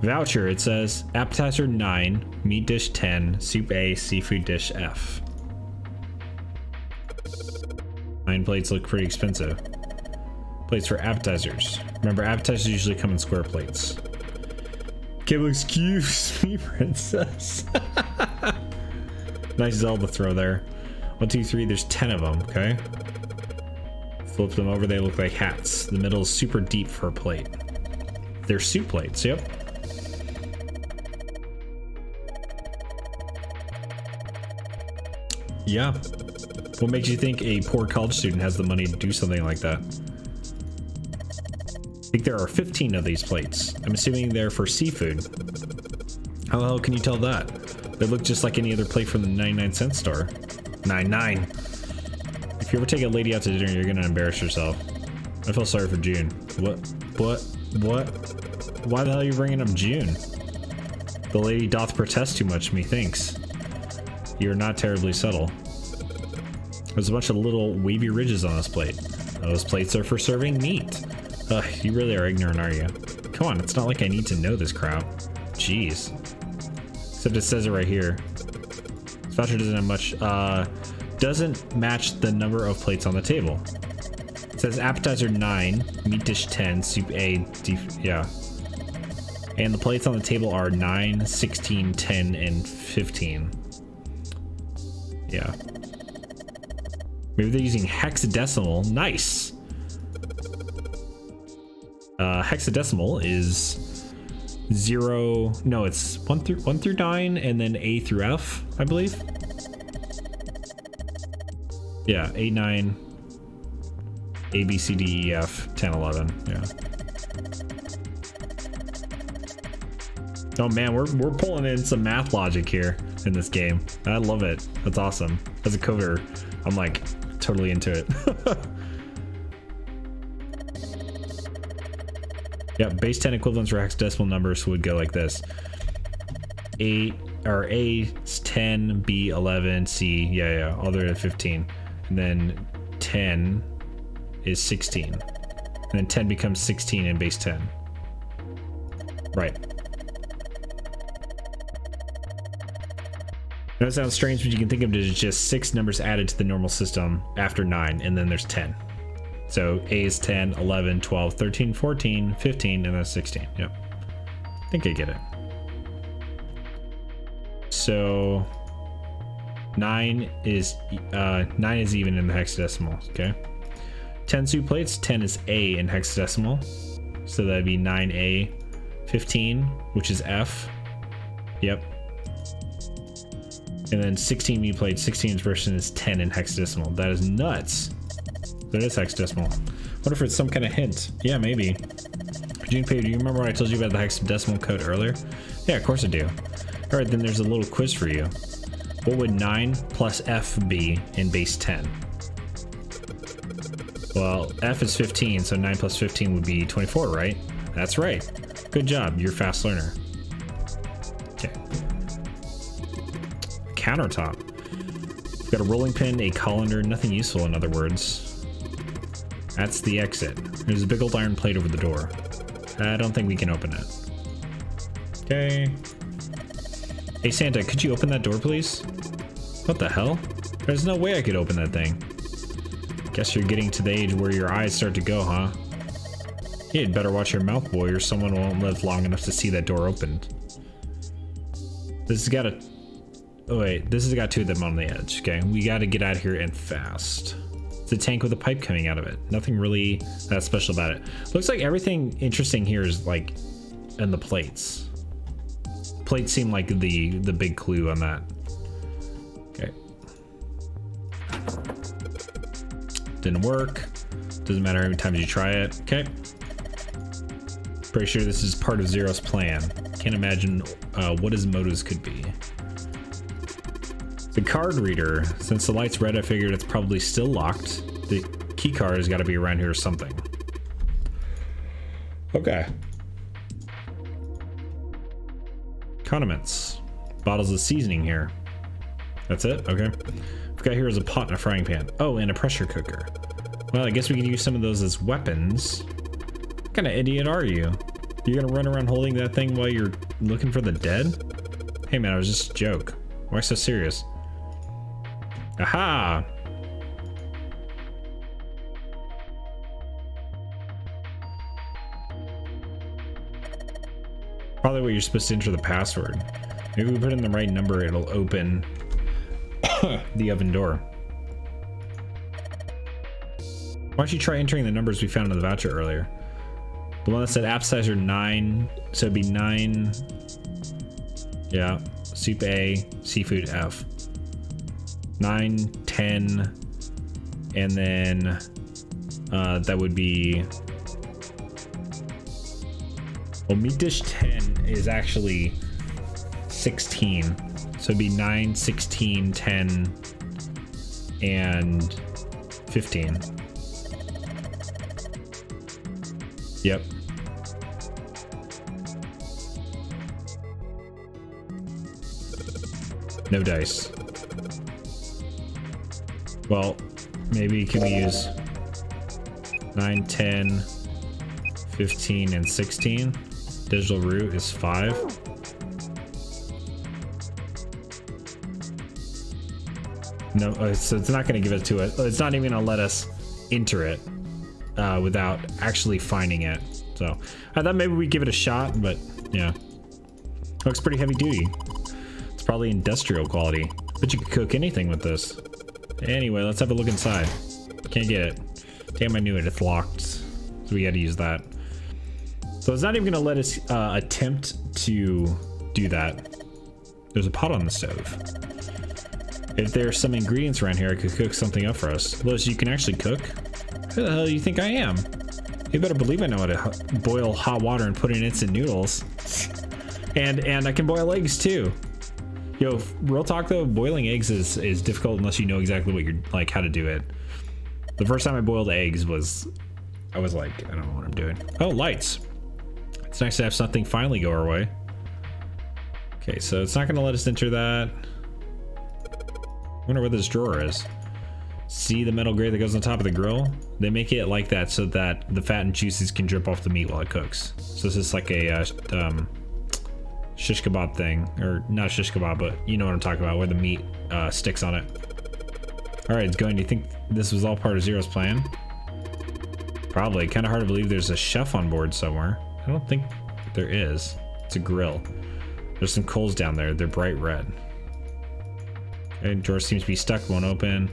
Voucher, it says appetizer 9, meat dish 10, soup A, seafood dish F. 9 plates look pretty expensive. Plates for appetizers. Remember, appetizers usually come in square plates. Cable, excuse me, princess. Nice Zelda throw there. 1, 2, 3, there's 10 of them, okay? Flip them over, they look like hats. The middle is super deep for a plate. They're soup plates, yep. Yeah. What makes you think a poor college student has the money to do something like that? I think there are 15 of these plates. I'm assuming they're for seafood. How the hell can you tell that? They look just like any other plate from the 99-cent store. 99. If you ever take a lady out to dinner, you're gonna embarrass yourself. I feel sorry for June. What? Why the hell are you bringing up June? The lady doth protest too much, methinks. You're not terribly subtle. There's a bunch of little wavy ridges on this plate. Those plates are for serving meat. Ugh, you really are ignorant, are you? Come on, it's not like I need to know this crap. Jeez. Except it says it right here. This voucher doesn't have much, doesn't match the number of plates on the table. It says appetizer 9, meat dish 10, soup A, yeah. And the plates on the table are 9, 16, 10, and 15. Yeah. Maybe they're using hexadecimal. Nice. Hexadecimal is 0. No, it's 1 through 9, and then A through F, I believe. Yeah, 8, 9, A, B, C, D, E, F, 10, 11. Yeah. Oh man, we're pulling in some math logic here in this game. I love it. That's awesome. As a coder, I'm like totally into it. Yeah, base 10 equivalents for hexadecimal numbers would go like this. 8 or A is 10, B 11, C, yeah, all the way to 15. And then 10 is 16. And then 10 becomes 16 in base 10. Right. That sounds strange, but you can think of it as just 6 numbers added to the normal system after 9, and then there's 10. So A is 10, 11, 12, 13, 14, 15, and then 16. Yep. I think I get it. So 9 is even in the hexadecimal, okay? 10 soup plates, 10 is A in hexadecimal. So that'd be 9A, 15, which is F. Yep. And then 16 meat plates, 16 version is 10 in hexadecimal. That is nuts. That is hexadecimal. Wonder if it's some kind of hint. Yeah, maybe. Junpei, do you remember what I told you about the hexadecimal code earlier? Yeah, of course I do. All right, then there's a little quiz for you. What would 9 plus F be in base 10? Well, F is 15, so 9 plus 15 would be 24, right? That's right. Good job, you're a fast learner. Okay. Countertop. We've got a rolling pin, a colander, nothing useful in other words. That's the exit. There's a big old iron plate over the door. I don't think we can open it. Okay. Hey Santa, could you open that door please? What the hell? There's no way I could open that thing. Guess you're getting to the age where your eyes start to go, huh? You'd better watch your mouth, boy, or someone won't live long enough to see that door opened. This has got a... Oh wait, this has got 2 of them on the edge, okay? We gotta get out of here and fast. It's a tank with a pipe coming out of it. Nothing really that special about it. Looks like everything interesting here is like in the plates. Plates seem like the big clue on that. Okay. Didn't work. Doesn't matter how many times you try it. Okay. Pretty sure this is part of Zero's plan. Can't imagine what his motives could be. The card reader. Since the light's red, I figured it's probably still locked. The key card has got to be around here or something. Okay. Condiments. Bottles of seasoning here. That's it? Okay. We've got here is a pot and a frying pan. Oh, and a pressure cooker. Well, I guess we can use some of those as weapons. What kind of idiot are you? You're gonna run around holding that thing while you're looking for the dead? Hey man, it was just a joke. Why so serious? Aha! Probably what you're supposed to enter the password. Maybe we put in the right number, it'll open the oven door. Why don't you try entering the numbers we found in the voucher earlier? The one that said appetizer 9, so it'd be 9. Yeah, soup A, seafood F. 9, 10, and then that would be, well, meat dish 10 is actually 16, so it'd be 9, 16, 10, and 15. Yep. No dice. Well, maybe can we use 9, 10, 15, and 16? Digital root is 5. No, so it's not going to give it to us. It's not even going to let us enter it without actually finding it. So I thought maybe we'd give it a shot, but yeah. Looks pretty heavy duty. It's probably industrial quality. But you could cook anything with this. Anyway, let's have a look inside. Can't get it. Damn, I knew it. It's locked. So we had to use that. So it's not even going to let us attempt to do that. There's a pot on the stove. If there's some ingredients around here, I could cook something up for us. Lois, you can actually cook? Who the hell do you think I am? You better believe I know how to boil hot water and put in instant noodles. And I can boil eggs too. Yo, real talk though, boiling eggs is difficult unless you know exactly what you're like, how to do it. The first time I boiled eggs I was like, I don't know what I'm doing. Oh, lights. It's nice to have something finally go our way. Okay, so it's not gonna let us enter that. I wonder what this drawer is. See the metal grate that goes on top of the grill? They make it like that so that the fat and juices can drip off the meat while it cooks. So this is like a shish kebab thing, or not shish kebab, but you know what I'm talking about, where the meat sticks on it. All right, it's going. Do you think this was all part of Zero's plan? Probably. Kind of hard to believe there's a chef on board somewhere. I don't think there is. It's a grill. There's some coals down there. They're bright red. Okay, drawer seems to be stuck. Won't open.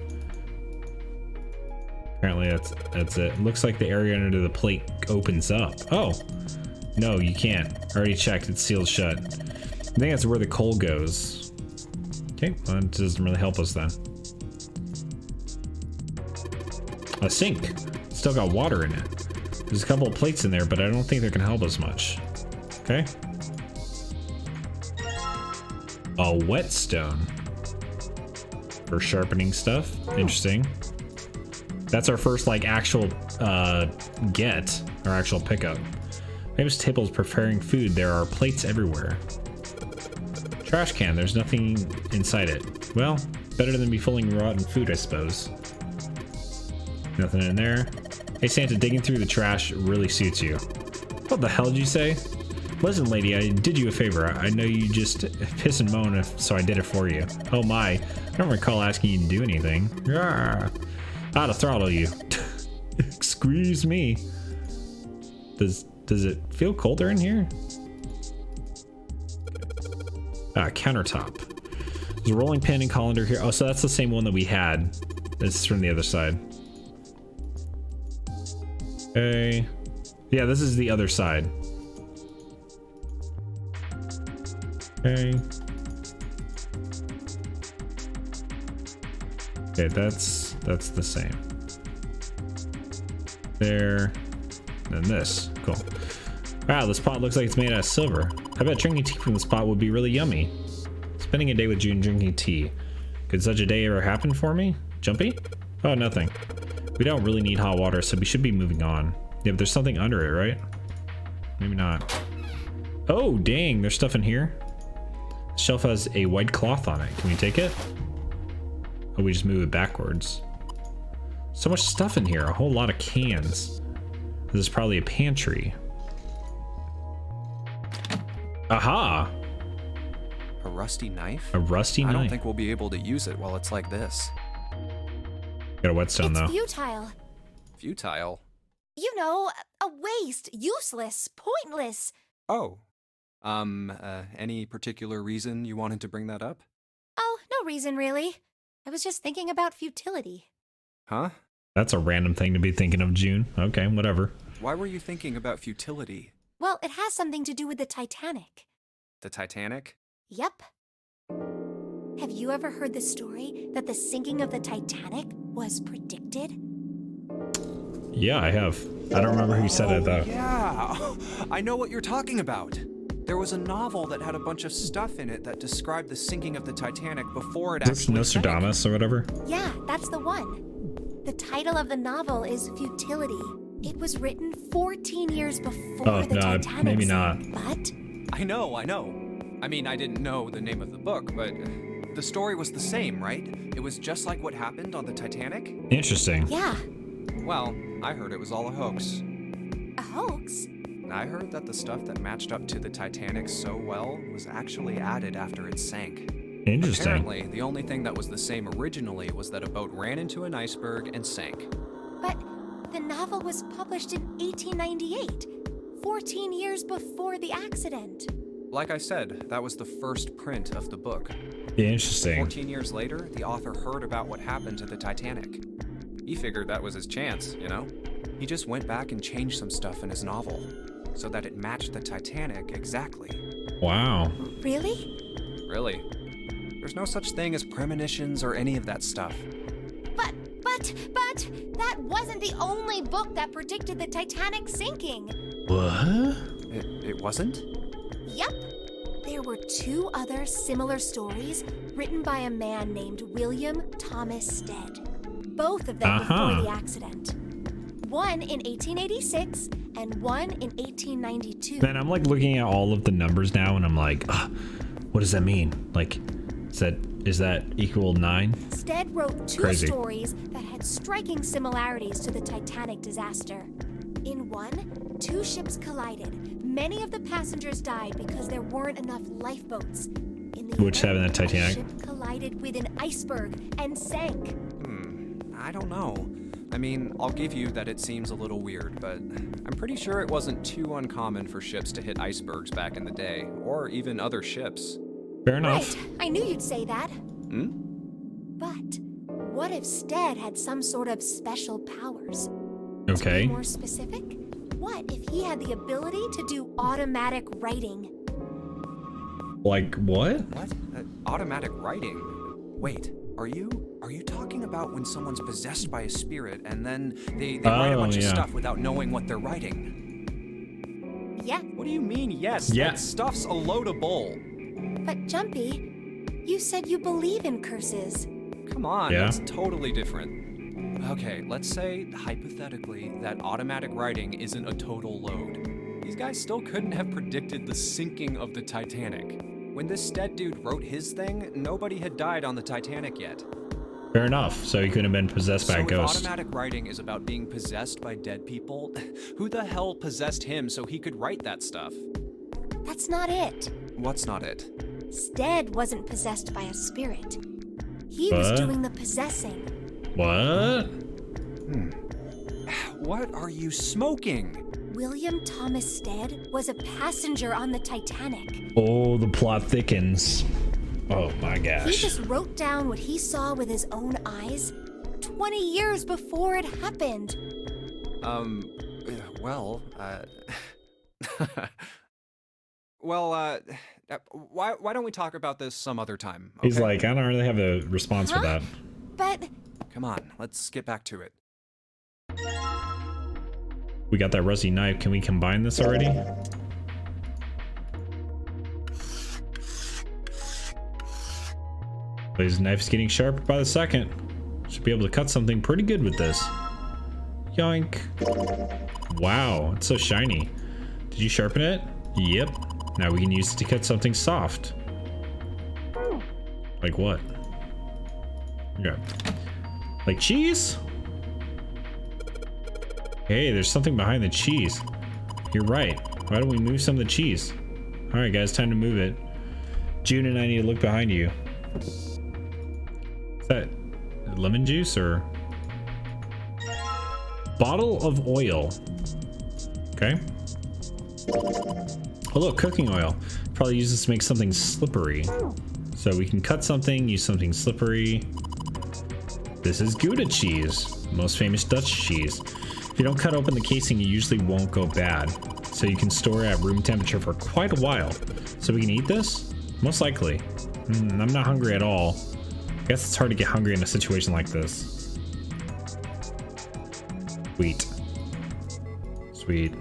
Apparently that's it. Looks like the area under the plate opens up. Oh, no, you can't. I already checked. It's sealed shut. I think that's where the coal goes. Okay, well, that doesn't really help us then. A sink. Still got water in it. There's a couple of plates in there, but I don't think they're gonna help us much. Okay. A whetstone. For sharpening stuff. Interesting. That's our first like actual get, our actual pickup. Famous tables preparing food. There are plates everywhere. Trash can. There's nothing inside it. Well, better than be filling rotten food, I suppose. Nothing in there. Hey Santa, digging through the trash really suits you. What the hell did you say? Listen, lady, I did you a favor. I know you just piss and moan, so I did it for you. Oh my, I don't recall asking you to do anything. Rawr. I'd to throttle you. Excuse me. Does it feel colder in here? Countertop. There's a rolling pin and colander here. Oh, so that's the same one that we had. This is from the other side. Okay. Yeah, this is the other side. Okay. Okay, that's the same. There. And this. Cool. Wow, this pot looks like it's made out of silver. I bet drinking tea from this pot would be really yummy. Spending a day with June drinking tea. Could such a day ever happen for me? Jumpy? Oh, nothing. We don't really need hot water, so we should be moving on. Yeah, but there's something under it, right? Maybe not. Oh, dang, there's stuff in here. The shelf has a white cloth on it. Can we take it? Oh, we just move it backwards. So much stuff in here, a whole lot of cans. This is probably a pantry. Aha! A rusty knife? A rusty knife. I don't think we'll be able to use it while it's like this. Got a whetstone though. It's futile. Futile? You know, a waste, useless, pointless. Oh. Any particular reason you wanted to bring that up? Oh, no reason really. I was just thinking about futility. Huh? That's a random thing to be thinking of, June. Okay, whatever. Why were you thinking about futility? Well, it has something to do with the Titanic. The Titanic? Yep. Have you ever heard the story that the sinking of the Titanic was predicted? Yeah, I have. I don't remember who said it though. Yeah, I know what you're talking about. There was a novel that had a bunch of stuff in it that described the sinking of the Titanic before it Is this actually Nostradamus or whatever? Yeah, that's the one. The title of the novel is Futility. It was written 14 years before the Titanic. Maybe not. But I know. I mean, I didn't know the name of the book, but the story was the same, right? It was just like what happened on the Titanic? Interesting. yeah, Well, I heard it was all a hoax. a hoax. I heard that the stuff that matched up to the Titanic so well was actually added after it sank. Interesting. Apparently, the only thing that was the same originally was that a boat ran into an iceberg and sank. But the novel was published in 1898, 14 years before the accident. Like I said, that was the first print of the book. Interesting. 14 years later, the author heard about what happened to the Titanic. He figured that was his chance, you know? He just went back and changed some stuff in his novel so that it matched the Titanic exactly. Wow. Really? Really. There's no such thing as premonitions or any of that stuff. But that wasn't the only book that predicted the Titanic sinking. What? It wasn't? Yep. There were 2 other similar stories written by a man named William Thomas Stead. Both of them before the accident. One in 1886 and one in 1892. Man, I'm like looking at all of the numbers now and I'm like, what does that mean? Like, is that equal 9? Stead wrote 2 Crazy. stories that had striking similarities to the Titanic disaster. In one, 2 ships collided. Many of the passengers died because there weren't enough lifeboats. In the Which other, happened at Titanic? A ship collided with an iceberg and sank. I don't know. I mean, I'll give you that it seems a little weird, but I'm pretty sure it wasn't too uncommon for ships to hit icebergs back in the day, or even other ships. Fair enough. Right, I knew you'd say that. But what if Stead had some sort of special powers? To Okay. be more specific, what if he had the ability to do automatic writing? Like what? What? Automatic writing? Wait, are you talking about when someone's possessed by a spirit and then they write a bunch of stuff without knowing what they're writing? Yeah, What do you mean, yes? Yeah. That stuff's a load of bull. but Jumpy, you said you believe in curses. Come on, Yeah. that's totally different. Okay, let's say, hypothetically, that automatic writing isn't a total load. These guys still couldn't have predicted the sinking of the Titanic. When this Stead dude wrote his thing, nobody had died on the Titanic yet. Fair enough. So he couldn't have been possessed by a So if ghost. automatic writing is about being possessed by dead people, who the hell possessed him so he could write that stuff? That's not it. What's not it? Stead wasn't possessed by a spirit. He was What? doing the possessing. What? What are you smoking? William Thomas Stead was a passenger on the Titanic. Oh, the plot thickens. Oh my He gosh. just wrote down what he saw with his own eyes 20 years before it happened. Well, well, why don't we talk about this some other time? He's okay? like, I don't really have a response for that. But Come on, let's get back to it. We got that rusty knife. Can we combine this already? His knife's getting sharper by the second. Should be able to cut something pretty good with this. Yoink. Wow, it's so shiny. Did you sharpen it? Yep. Now we can use it to cut something soft. Like what? Yeah. Like cheese? Hey, there's something behind the cheese. You're right. Why don't we move some of the cheese? All right, guys, time to move it. June and I need to look behind you. Is that lemon juice or bottle of oil? Okay. Oh, look, cooking oil. Probably use this to make something slippery. So we can cut something, use something slippery. This is Gouda cheese, most famous Dutch cheese. If you don't cut open the casing, it usually won't go bad. So you can store it at room temperature for quite a while. So we can eat this? Most likely. I'm not hungry at all. I guess it's hard to get hungry in a situation like this. Sweet. Sweet.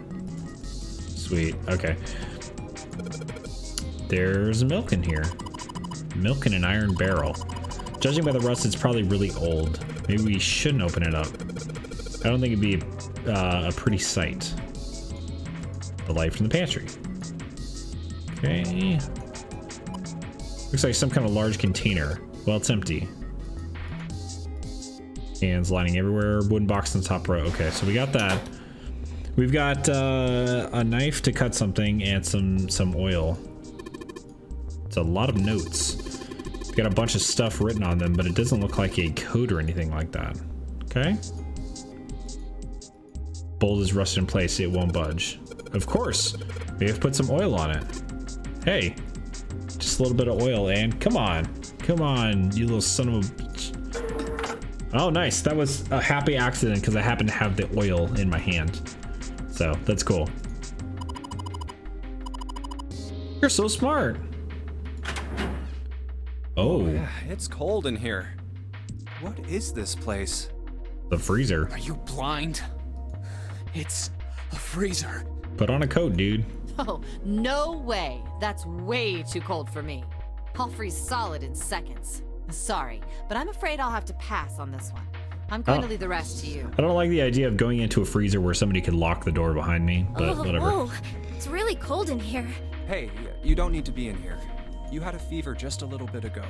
Sweet. Okay. There's milk in here. Milk in an iron barrel. Judging by the rust, it's probably really old. Maybe we shouldn't open it up. I don't think it'd be a pretty sight. The light from the pantry. Okay. Looks like some kind of large container. Well, it's empty. Cans lining everywhere. Wooden box on the top row. Okay, so we got that. We've got a knife to cut something and some oil. It's a lot of notes. We've got a bunch of stuff written on them, but it doesn't look like a code or anything like that. Okay. Bolt is rusted in place. It won't budge. Of course. We have to put some oil on it. Hey. Just a little bit of oil, and come on. Come on, you little son of a bitch. Oh, nice. That was a happy accident because I happened to have the oil in my hand. So, that's cool. You're so smart. Oh. Yeah, it's cold in here. What is this place? The freezer. Are you blind? It's a freezer. Put on a coat, dude. Oh, no way. That's way too cold for me. I'll freeze solid in seconds. Sorry, but I'm afraid I'll have to pass on this one. I'm going to leave the rest to you. I don't like the idea of going into a freezer where somebody could lock the door behind me, but whatever. Whoa, it's really cold in here. Hey, you don't need to be in here. You had a fever just a little bit ago.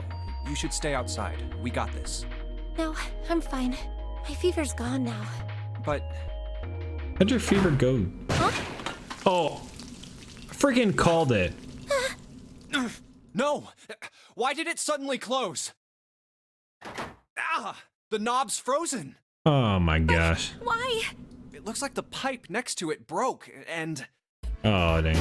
You should stay outside. We got this. No, I'm fine. My fever's gone now. But... How'd your fever go? Huh? Oh, freaking called it. No! Why did it suddenly close? Ah! The knob's frozen! Oh my gosh. Why? It looks like the pipe next to it broke, and... Oh, dang.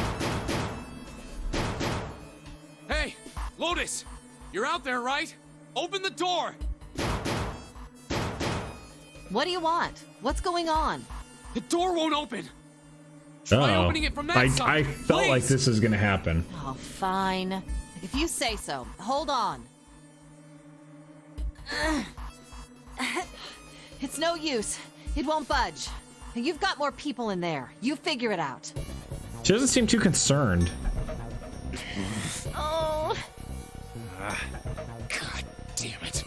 Hey, Lotus! You're out there, right? Open the door! What do you want? What's going on? The door won't open! Try opening it from that side, I felt like this was gonna happen. Oh, fine. If you say so. Hold on. It's no use. It won't budge. You've got more people in there. You figure it out. She doesn't seem too concerned. Oh. God damn it.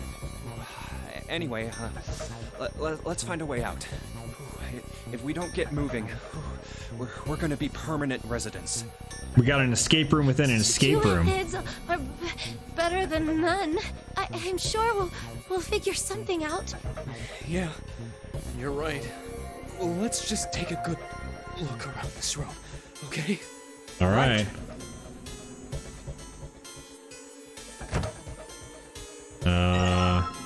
Anyway, let's find a way out. If we don't get moving, we're gonna be permanent residents. We got an escape room within an escape room. Heads are better than none. I'm sure we'll figure something out. Yeah, you're right. Well, let's just take a good look around this room, okay? All right.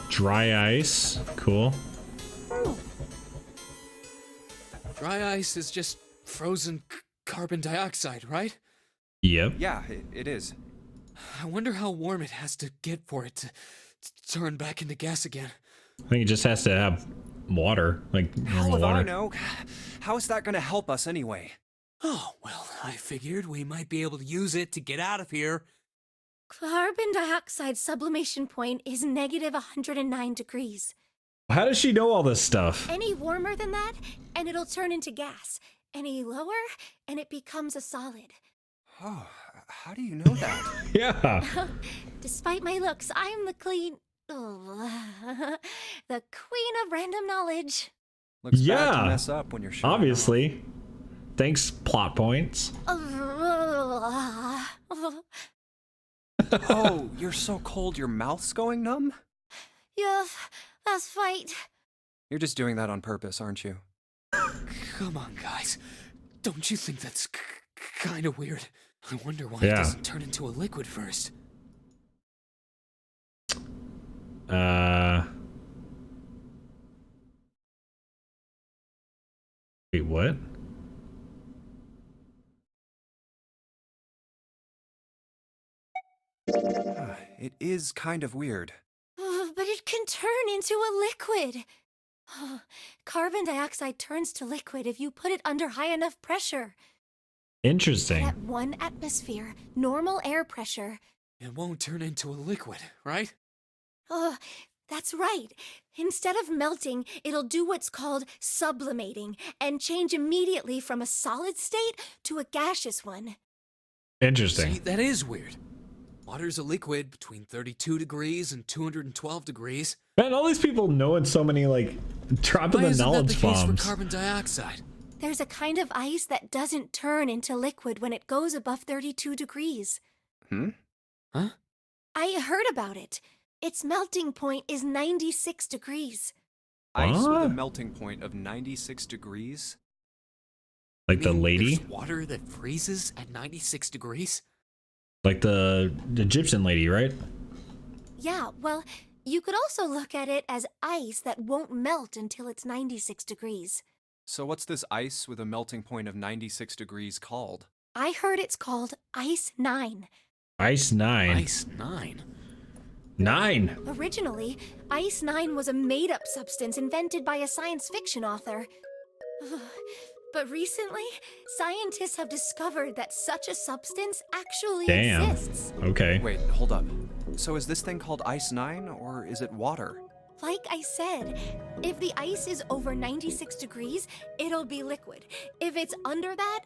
Dry ice. Cool. Dry ice is just frozen carbon dioxide, right? Yep. Yeah, it is. I wonder how warm it has to get for it to turn back into gas again. I think it just has to have water, like Hell normal if water. I know. How is that gonna help us anyway? Oh, well, I figured we might be able to use it to get out of here. Carbon dioxide sublimation point is negative 109 degrees. How does she know all this stuff? Any warmer than that, and it'll turn into gas. Any lower, and it becomes a solid. Oh, how do you know that? Yeah. Despite my looks, I'm the the queen of random knowledge. Looks bad Yeah. to mess up when you're showing Obviously. Thanks, plot points. Oh, you're so cold your mouth's going numb? Yes, that's right. You're just doing that on purpose, aren't you? Come on, guys. Don't you think that's kind of weird? I wonder why Yeah. it doesn't turn into a liquid first. Wait, what? It is kind of weird. But it can turn into a liquid. Carbon dioxide turns to liquid if you put it under high enough pressure. Interesting. At 1 atmosphere, normal air pressure, It won't turn into a liquid, right? Oh, that's right. Instead of melting, it'll do what's called sublimating and change immediately from a solid state to a gaseous one. Interesting. See, that is weird. Water's a liquid between 32 degrees and 212 degrees. Man, all these people knowing so many, like, dropping Why the isn't that knowledge the case bombs. for carbon dioxide? There's a kind of ice that doesn't turn into liquid when it goes above 32 degrees. Huh? I heard about it. Its melting point is 96 degrees. Ice with a What? melting point of 96 degrees? Like the I mean, lady? there's water that freezes at 96 degrees? Like the Egyptian lady, right? Yeah, well, you could also look at it as ice that won't melt until it's 96 degrees. So what's this ice with a melting point of 96 degrees called? I heard it's called Ice 9. Ice 9. Ice 9? 9. Originally, Ice 9 was a made-up substance invented by a science fiction author. But recently, scientists have discovered that such a substance actually Damn. exists. Okay. Wait, hold up. So is this thing called Ice 9, or is it water? Like I said, if the ice is over 96 degrees, it'll be liquid. If it's under that,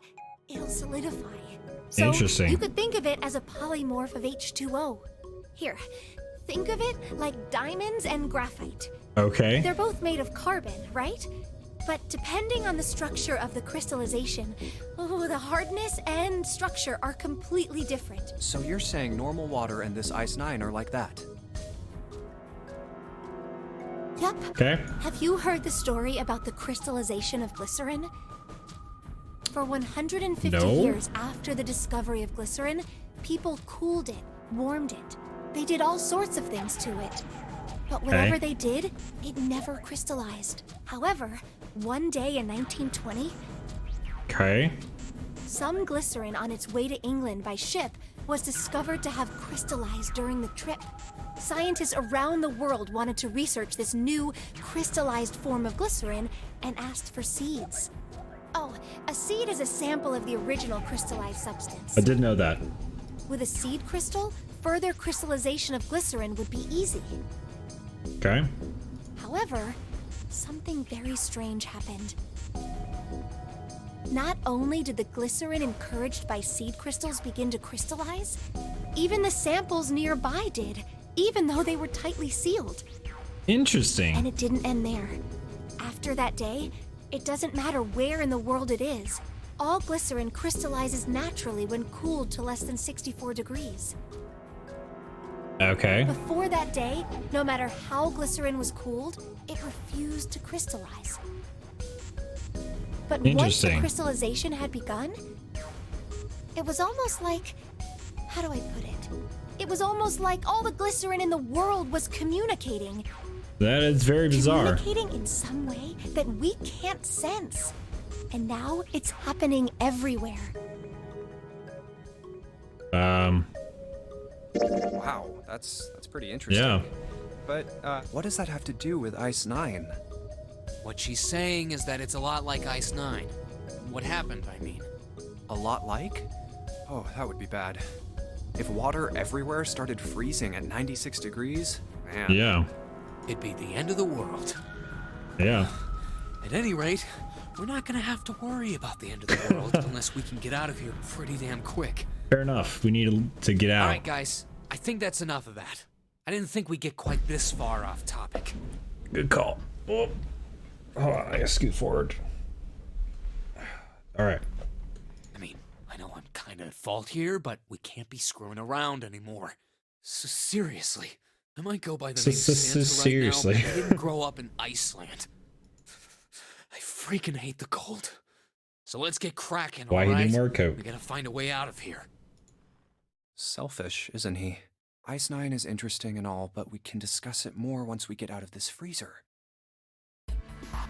it'll solidify. So Interesting. you could think of it as a polymorph of H2O. Here, think of it like diamonds and graphite. Okay. They're both made of carbon, right? But depending on the structure of the crystallization, the hardness and structure are completely different. So you're saying normal water and this Ice 9 are like that? Yep. Okay. Have you heard the story about the crystallization of glycerin? For 150 No. years after the discovery of glycerin, people cooled it, warmed it. They did all sorts of things to it. But whatever they did, it never crystallized. However, one day in 1920, Okay. some glycerin on its way to England by ship was discovered to have crystallized during the trip. Scientists around the world wanted to research this new crystallized form of glycerin and asked for seeds. Oh, a seed is a sample of the original crystallized substance. I did know that. With a seed crystal, further crystallization of glycerin would be easy. Okay. However, something very strange happened. Not only did the glycerin encouraged by seed crystals begin to crystallize, even the samples nearby did, even though they were tightly sealed. Interesting. And it didn't end there. After that day, it doesn't matter where in the world it is, all glycerin crystallizes naturally when cooled to less than 64 degrees. Okay. Before that day, no matter how glycerin was cooled, it refused to crystallize. But once the Interesting. crystallization had begun, it was almost like, how do I put it? It was almost like all the glycerin in the world was communicating. That is very bizarre. Communicating in some way that we can't sense. And now it's happening everywhere. Wow, that's pretty interesting. Yeah. But what does that have to do with Ice 9? What she's saying is that it's a lot like Ice 9. What happened, I mean. A lot like? Oh, that would be bad. If water everywhere started freezing at 96 degrees, man. Yeah. It'd be the end of the world. Yeah. At any rate, we're not gonna have to worry about the end of the world unless we can get out of here pretty damn quick. Fair enough. We need to get out. Alright, guys. I think that's enough of that. I didn't think we'd get quite this far off topic. Good call. Oh, I gotta scoot forward. All right. I mean, I know I'm kinda at fault here, but we can't be screwing around anymore. So seriously, I might go by the name Santa seriously. right now, but I didn't grow up in Iceland. I freaking hate the cold. So let's get cracking, Why he alright? didn't wear a coat. We gotta find a way out of here. Selfish, isn't he? Ice 9 is interesting and all, but we can discuss it more once we get out of this freezer.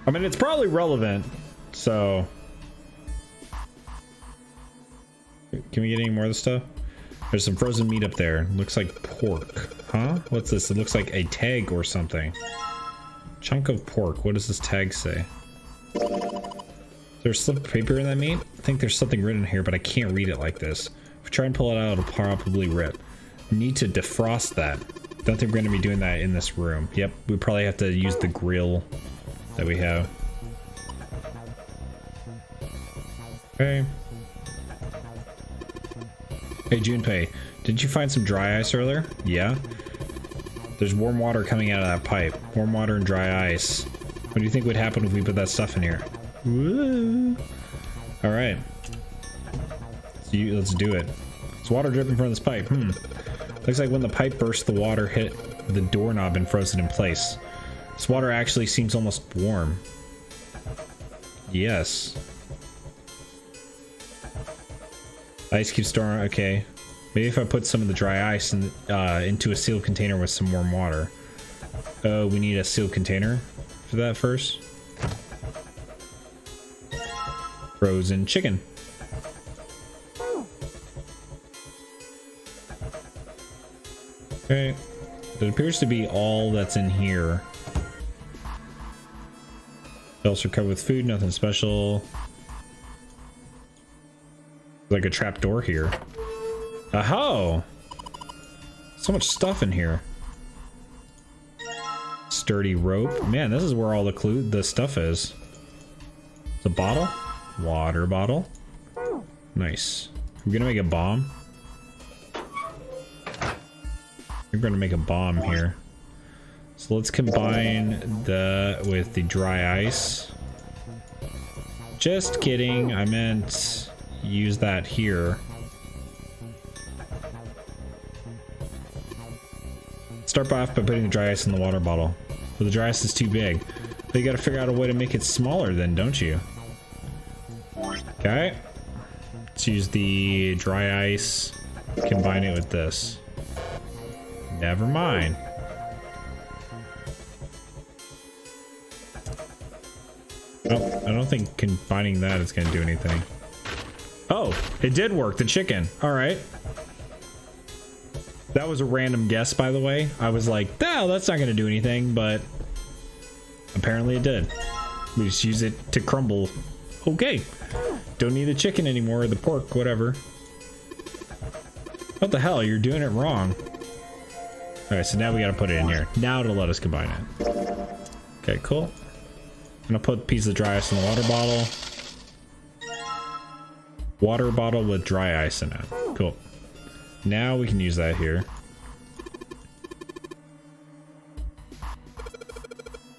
I mean, it's probably relevant, so... Can we get any more of this stuff? There's some frozen meat up there. Looks like pork. Huh? What's this? It looks like a tag or something. Chunk of pork. What does this tag say? Is there a slip of paper in that meat? I think there's something written here, but I can't read it like this. If I try and pull it out, it'll probably rip. Need to defrost that. Don't think we're going to be doing that in this room. Yep, we probably have to use the grill that we have. Okay. Hey, Junpei, did you find some dry ice earlier? Yeah. There's warm water coming out of that pipe. Warm water and dry ice. What do you think would happen if we put that stuff in here? Woo. All right. Let's do it. There's water dripping from this pipe. Looks like when the pipe burst, the water hit the doorknob and froze it in place. This water actually seems almost warm. Yes. Ice keeps storing. Okay. Maybe if I put some of the dry ice into a sealed container with some warm water. Oh, we need a sealed container for that first. Frozen chicken. Okay. It appears to be all that's in here. Shelves are covered with food, nothing special. Like a trap door here. Aho! So much stuff in here. Sturdy rope. Man, this is where all the stuff is. The bottle? Water bottle. Nice. We're gonna make a bomb. We're gonna make a bomb here. So let's combine with the dry ice. Just kidding. I meant use that here. Start off by putting the dry ice in the water bottle. But the dry ice is too big. But you gotta figure out a way to make it smaller then, don't you? Okay. Let's use the dry ice. Combine it with this. Never mind. Oh, I don't think combining that is gonna do anything. Oh, it did work, the chicken. All right. That was a random guess, by the way. I was like, no, that's not gonna do anything, but apparently it did. We just use it to crumble. Okay. Don't need the chicken anymore, or the pork, whatever. What the hell? You're doing it wrong. Alright, so now we gotta put it in here. Now it'll let us combine it. Okay, cool. I'm gonna put a piece of dry ice in the water bottle. Water bottle with dry ice in it. Cool. Now we can use that here.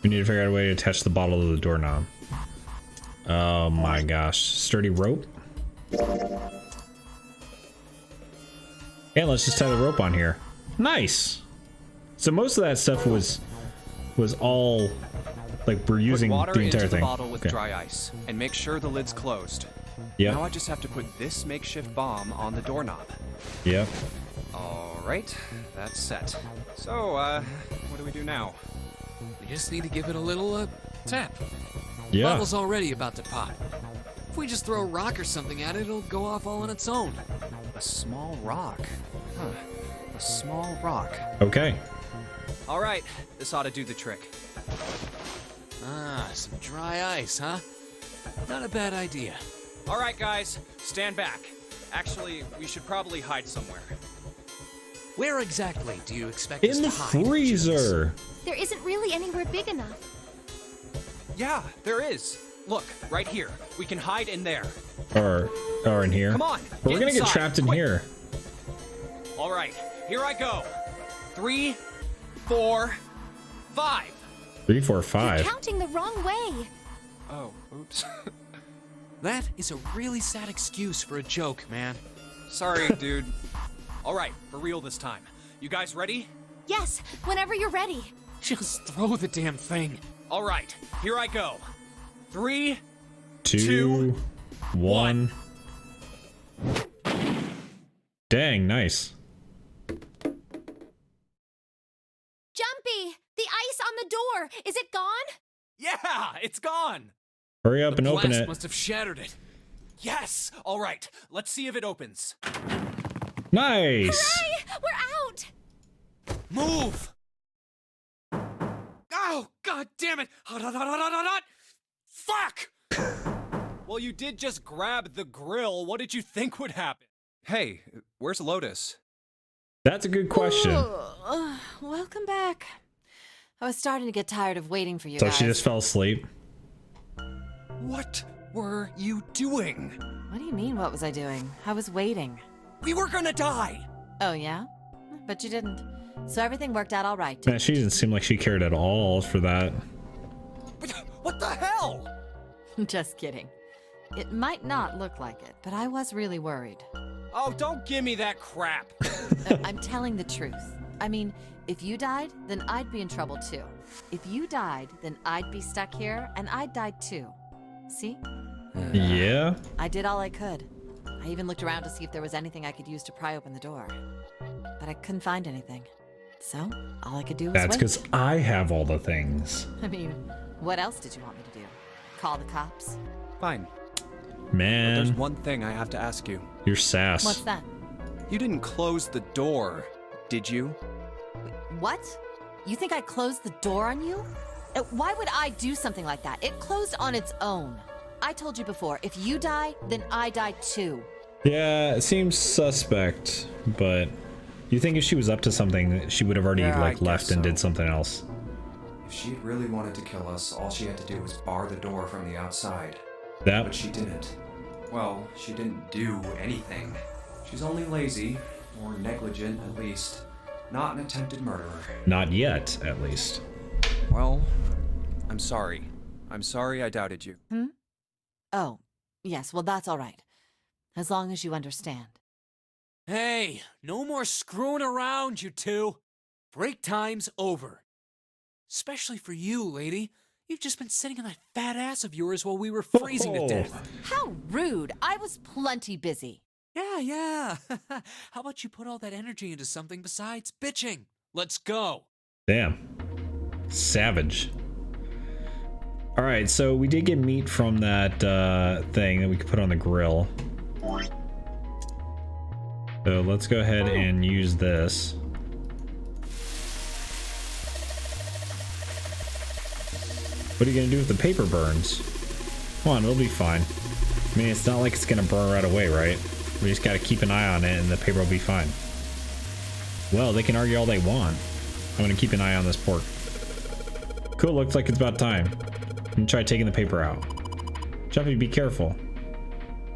We need to figure out a way to attach the bottle to the doorknob. Oh my gosh. Sturdy rope. And let's just tie the rope on here. Nice. So most of that stuff was all like we're using Put water the entire into thing. The bottle with dry ice and make sure the lid's closed. Yeah. Now I just have to put this makeshift bomb on the doorknob. Yep. All right, that's set. So, what do we do now? We just need to give it a little tap. Yeah. Bottle's already about to pop. If we just throw a rock or something at it, it'll go off all on its own. A small rock. Huh. A small rock. Okay. All right, this ought to do the trick. Ah, some dry ice, huh? Not a bad idea. All right, guys, stand back. Actually, we should probably hide somewhere. Where exactly do you expect us In to the hide? freezer. There isn't really anywhere big enough. Yeah, there is. Look, right here. We can hide in there. Or in here. Come on. But we're gonna get inside, trapped in quick. here. All right, here I go. 3, 4, 5. 3, 4, 5. You're counting the wrong way. Oh, oops. That is a really sad excuse for a joke, man. Sorry, dude. All right, for real this time. You guys ready? Yes, whenever you're ready. Just throw the damn thing. All right, here I go. 3, 2, 1. Dang, nice. Jumpy, the ice on the door. Is it gone? Yeah, it's gone. Hurry up The and open blast it. must have shattered it. Yes. All right, let's see if it opens. Nice. Hooray! We're out. Move. Oh, god damn it! Hot, hot, hot, hot, hot, hot, hot. Fuck! Well, you did just grab the grill. What did you think would happen? Hey, where's Lotus? That's a good question. Welcome back. I was starting to get tired of waiting for you So guys. she just fell asleep. What were you doing? What do you mean, what was I doing? I was waiting. We were gonna die! Oh, yeah? But you didn't. So everything worked out all right. Man, she didn't seem like she cared at all for that. What the hell? Just kidding. It might not look like it, but I was really worried. Oh, don't give me that crap. I'm telling the truth. I mean, if you died, then I'd be in trouble too. If you died, then I'd be stuck here, and I'd die too. See? Yeah? I did all I could. I even looked around to see if there was anything I could use to pry open the door. But I couldn't find anything. So, all I could do was That's wait. because I have all the things. I mean, what else did you want me to do? Call the cops? Fine. Man, But there's one thing I have to ask you. you're sass. What's that? You didn't close the door, did you? What? You think I closed the door on you? Why would I do something like that? It closed on its own. I told you before, if you die, then I die too. Yeah, it seems suspect, but you think if she was up to something, she would have already Yeah, I like guess left and so. did something else. If she really wanted to kill us, all she had to do was bar the door from the outside. That But she didn't. Well, she didn't do anything. She's only lazy, or negligent at least. Not an attempted murderer. not yet, at least. Well, I'm sorry. I'm sorry I doubted you. Oh, yes, well, that's all right. As long as you understand. Hey, no more screwing around, you two. Break time's over. Especially for you, lady. You've just been sitting on that fat ass of yours while we were freezing to death. How rude! I was plenty busy. Yeah. How about you put all that energy into something besides bitching? Let's go. Damn. Savage. All right, so we did get meat from that thing that we could put on the grill. So let's go ahead and use this. What are you gonna do with the paper burns? Come on, it'll be fine. I mean, it's not like it's gonna burn right away, right? We just gotta keep an eye on it and the paper will be fine. Well, they can argue all they want. I'm gonna keep an eye on this pork. Cool, looks like it's about time. I'm gonna try taking the paper out. Jumpy, be careful.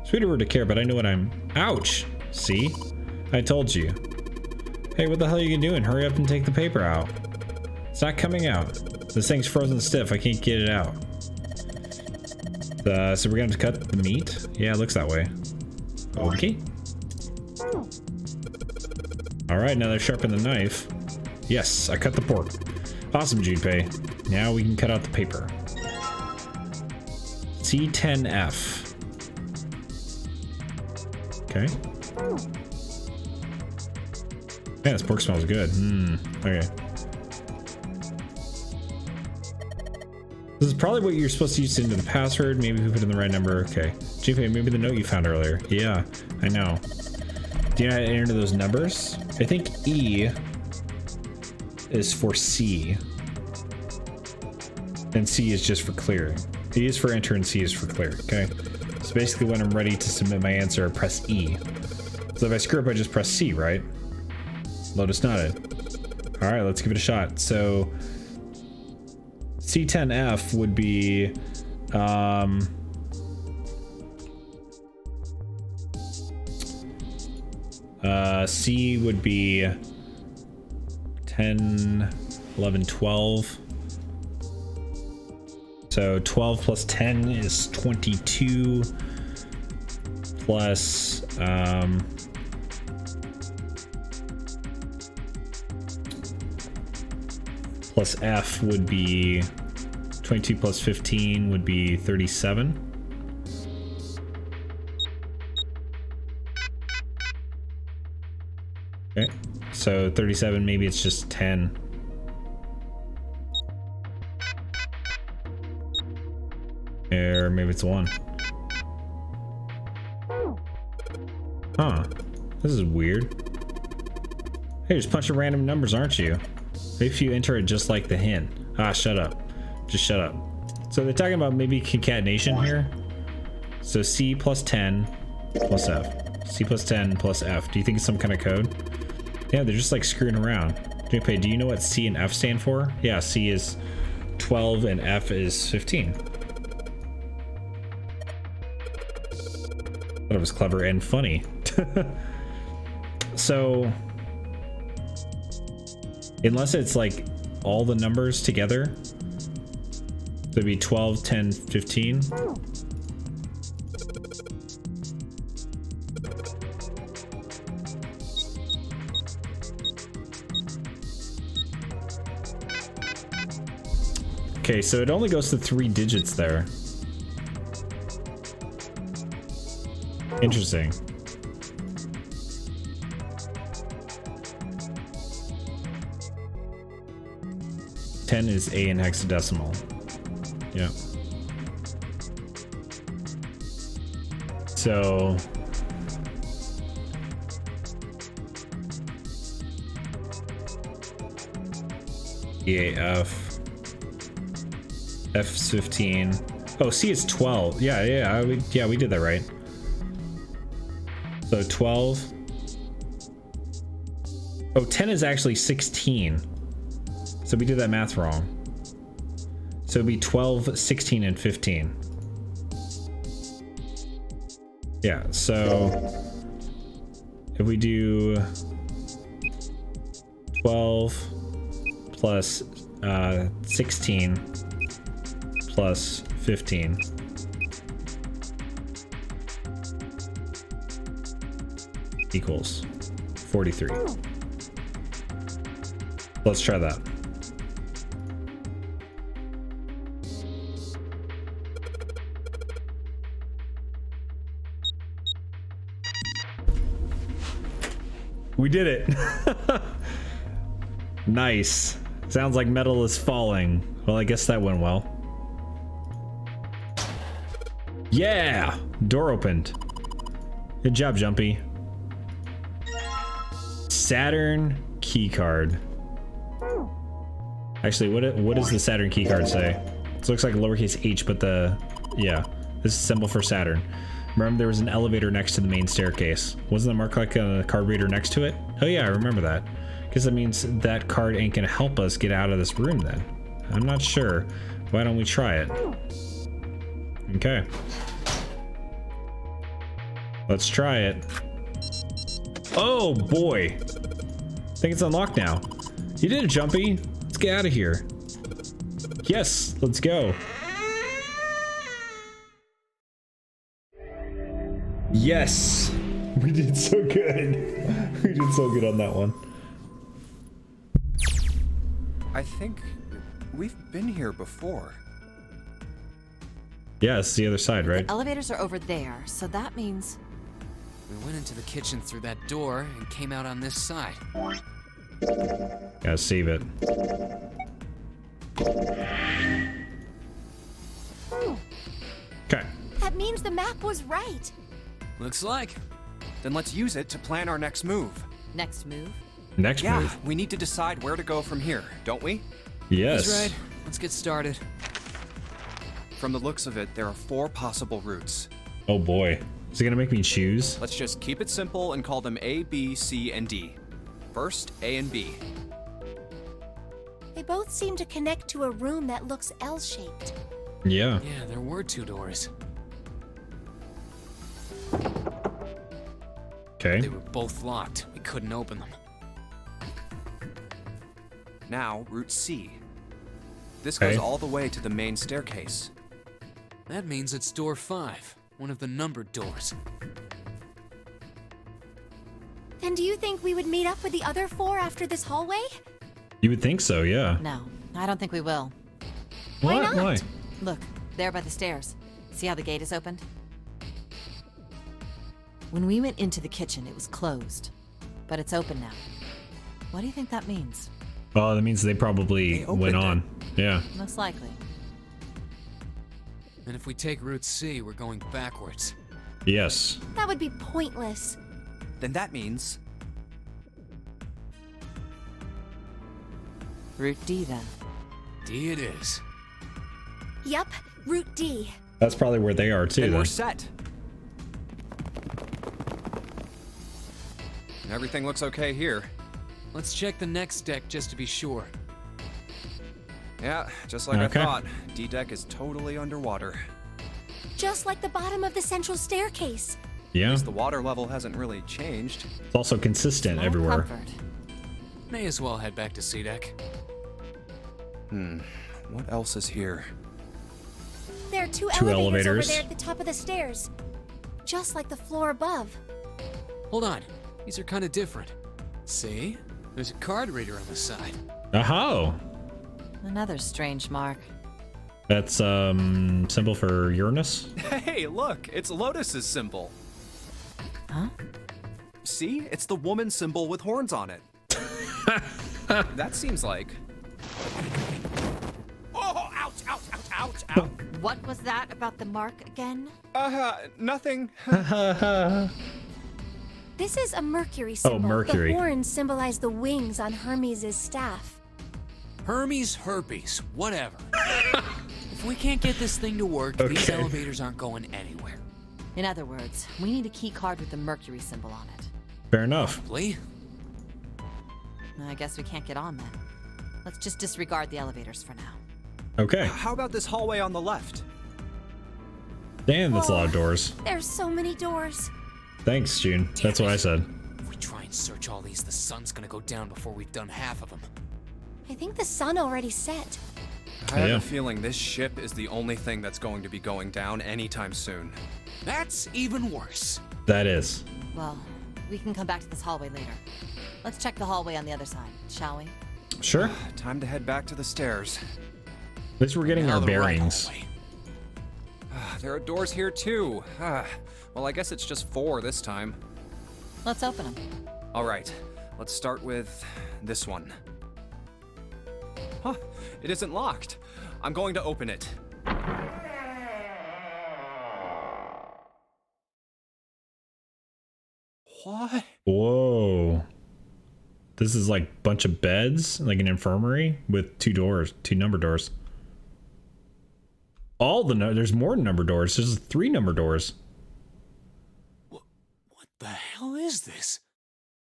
Sweeter word to care, but I know what I'm... Ouch! See? I told you. Hey, what the hell are you doing? Hurry up and take the paper out. It's not coming out. This thing's frozen stiff. I can't get it out. So we're gonna have to cut the meat? Yeah, it looks that way. Okay. Alright, now they're sharpen the knife. Yes, I cut the pork. Awesome, Junpei. Now we can cut out the paper. C10F. Okay. Man, this pork smells good. Okay. This is probably what you're supposed to use to enter the password. Maybe we put in the right number. Okay. Junpei, maybe the note you found earlier. Yeah, I know. Do you know how to enter those numbers? I think E is for C. And C is just for clear. E is for enter and C is for clear, okay? So basically when I'm ready to submit my answer, I press E. So if I screw up, I just press C, right? Lotus nodded. All right, let's give it a shot. So C10F would be, C would be 10, 11, 12. So 12 plus 10 is 22 plus plus F would be 22 plus 15 would be 37. Okay, so 37, maybe it's just 10. Or maybe it's 1. Huh. This is weird. Hey, just punching random numbers, aren't you? If you enter it just like the hint. Ah, shut up. Just shut up. So they're talking about maybe concatenation here. So C plus 10 plus F. C plus 10 plus F. Do you think it's some kind of code? Yeah, they're just like screwing around. Junpei, do you know what C and F stand for? Yeah, C is 12 and F is 15. Thought it was clever and funny. So, unless it's like all the numbers together, so it'd be 12, 10, 15. Okay, so it only goes to 3 digits there. Interesting. Ten is A in hexadecimal. Yeah. So EAF. F's 15. Oh, C is 12. Yeah, we did that right. So 12. Oh, 10 is actually 16. So we did that math wrong. So it'd be 12, 16, and 15. Yeah, so if we do 12 plus 16 plus 15 equals 43. Let's try that. We did it. Nice. Sounds like metal is falling. Well, I guess that went well. Yeah! Door opened. Good job, Jumpy. Saturn keycard. Actually, what does the Saturn keycard say? It looks like a lowercase h, but yeah, this is a symbol for Saturn. Remember, there was an elevator next to the main staircase. Wasn't the mark like a card reader next to it? Oh yeah, I remember that. Because that means that card ain't gonna help us get out of this room then. I'm not sure. Why don't we try it? Okay. Let's try it. Oh boy. I think it's unlocked now. You did it, Jumpy. Let's get out of here. Yes, let's go. Yes. We did so good. We did so good on that one. I think we've been here before. Yeah, it's the other side, right? The elevators are over there, so that means... We went into the kitchen through that door and came out on this side. Gotta save it. Okay. That means the map was right. Looks like. Then let's use it to plan our next move. Next move? Next Yeah, move. we need to decide where to go from here, don't we? Yes. That's right. Let's get started. From the looks of it, there are 4 possible routes. Oh boy. Is it gonna make me choose? Let's just keep it simple and call them A, B, C, and D. First, A and B. They both seem to connect to a room that looks L-shaped. Yeah. Yeah, there were 2 doors. Okay. They were both locked. We couldn't open them. Now, Route C. This goes Okay. all the way to the main staircase. That means it's door 5, one of the numbered doors. Then do you think we would meet up with the other 4 after this hallway? You would think so, yeah. No, I don't think we will. Why not? Why? Look, there by the stairs. See how the gate is opened? When we went into the kitchen, it was closed. But it's open now. What do you think that means? Oh, that means they probably They opened went on. Yeah. Most likely. And if we take Route C, we're going backwards. Yes. That would be pointless. Then that means... Route D, then. D it is. Yup, Route D. That's probably where they are too. Then Then. we're set. Everything looks okay here. Let's check the next deck just to be sure. Yeah, just like Okay. I thought. D-Deck is totally underwater. Just like the bottom of the central staircase. At Yeah. least the water level hasn't really changed. It's also consistent Small everywhere. comfort. May as well head back to C-Deck. What else is here? There are two Two elevators over elevators. there at the top of the stairs. Just like the floor above. Hold on, these are kind of different. See? There's a card reader on the side. Oh, Another strange mark. that's symbol for Uranus. Hey, look, it's Lotus's symbol. Huh? See? It's the woman symbol with horns on it. That seems like... Oh, ouch, ouch, ouch, ouch, ouch. What was that about the mark again? Nothing. This is a Mercury symbol. Mercury. The horns symbolize the wings on Hermes' staff. Hermes, herpes, whatever. If we can't get this thing to work, these Okay. elevators aren't going anywhere. In other words, we need a key card with the Mercury symbol on it. Fair enough. Probably. I guess we can't get on then. Let's just disregard the elevators for now. Okay. How about this hallway on the left? Damn, that's a lot of doors. There's so many doors. Thanks, June. That's what I said. If we try and search all these, the sun's gonna go down before we've done half of them. I think the sun already set. I have Yeah. a feeling this ship is the only thing that's going to be going down anytime soon. That's even worse. That is. Well, we can come back to this hallway later. Let's check the hallway on the other side, shall we? Sure. Time to head back to the stairs. At least we're getting Now our the right bearings. hallway. There are doors here too. Well, I guess it's just 4 this time. Let's open them. All right, let's start with this one. Huh, it isn't locked. I'm going to open it. What? Whoa. This is like a bunch of beds, like an infirmary with 2 doors, 2 number doors. There's more number doors. There's 3 number doors. What the hell is this?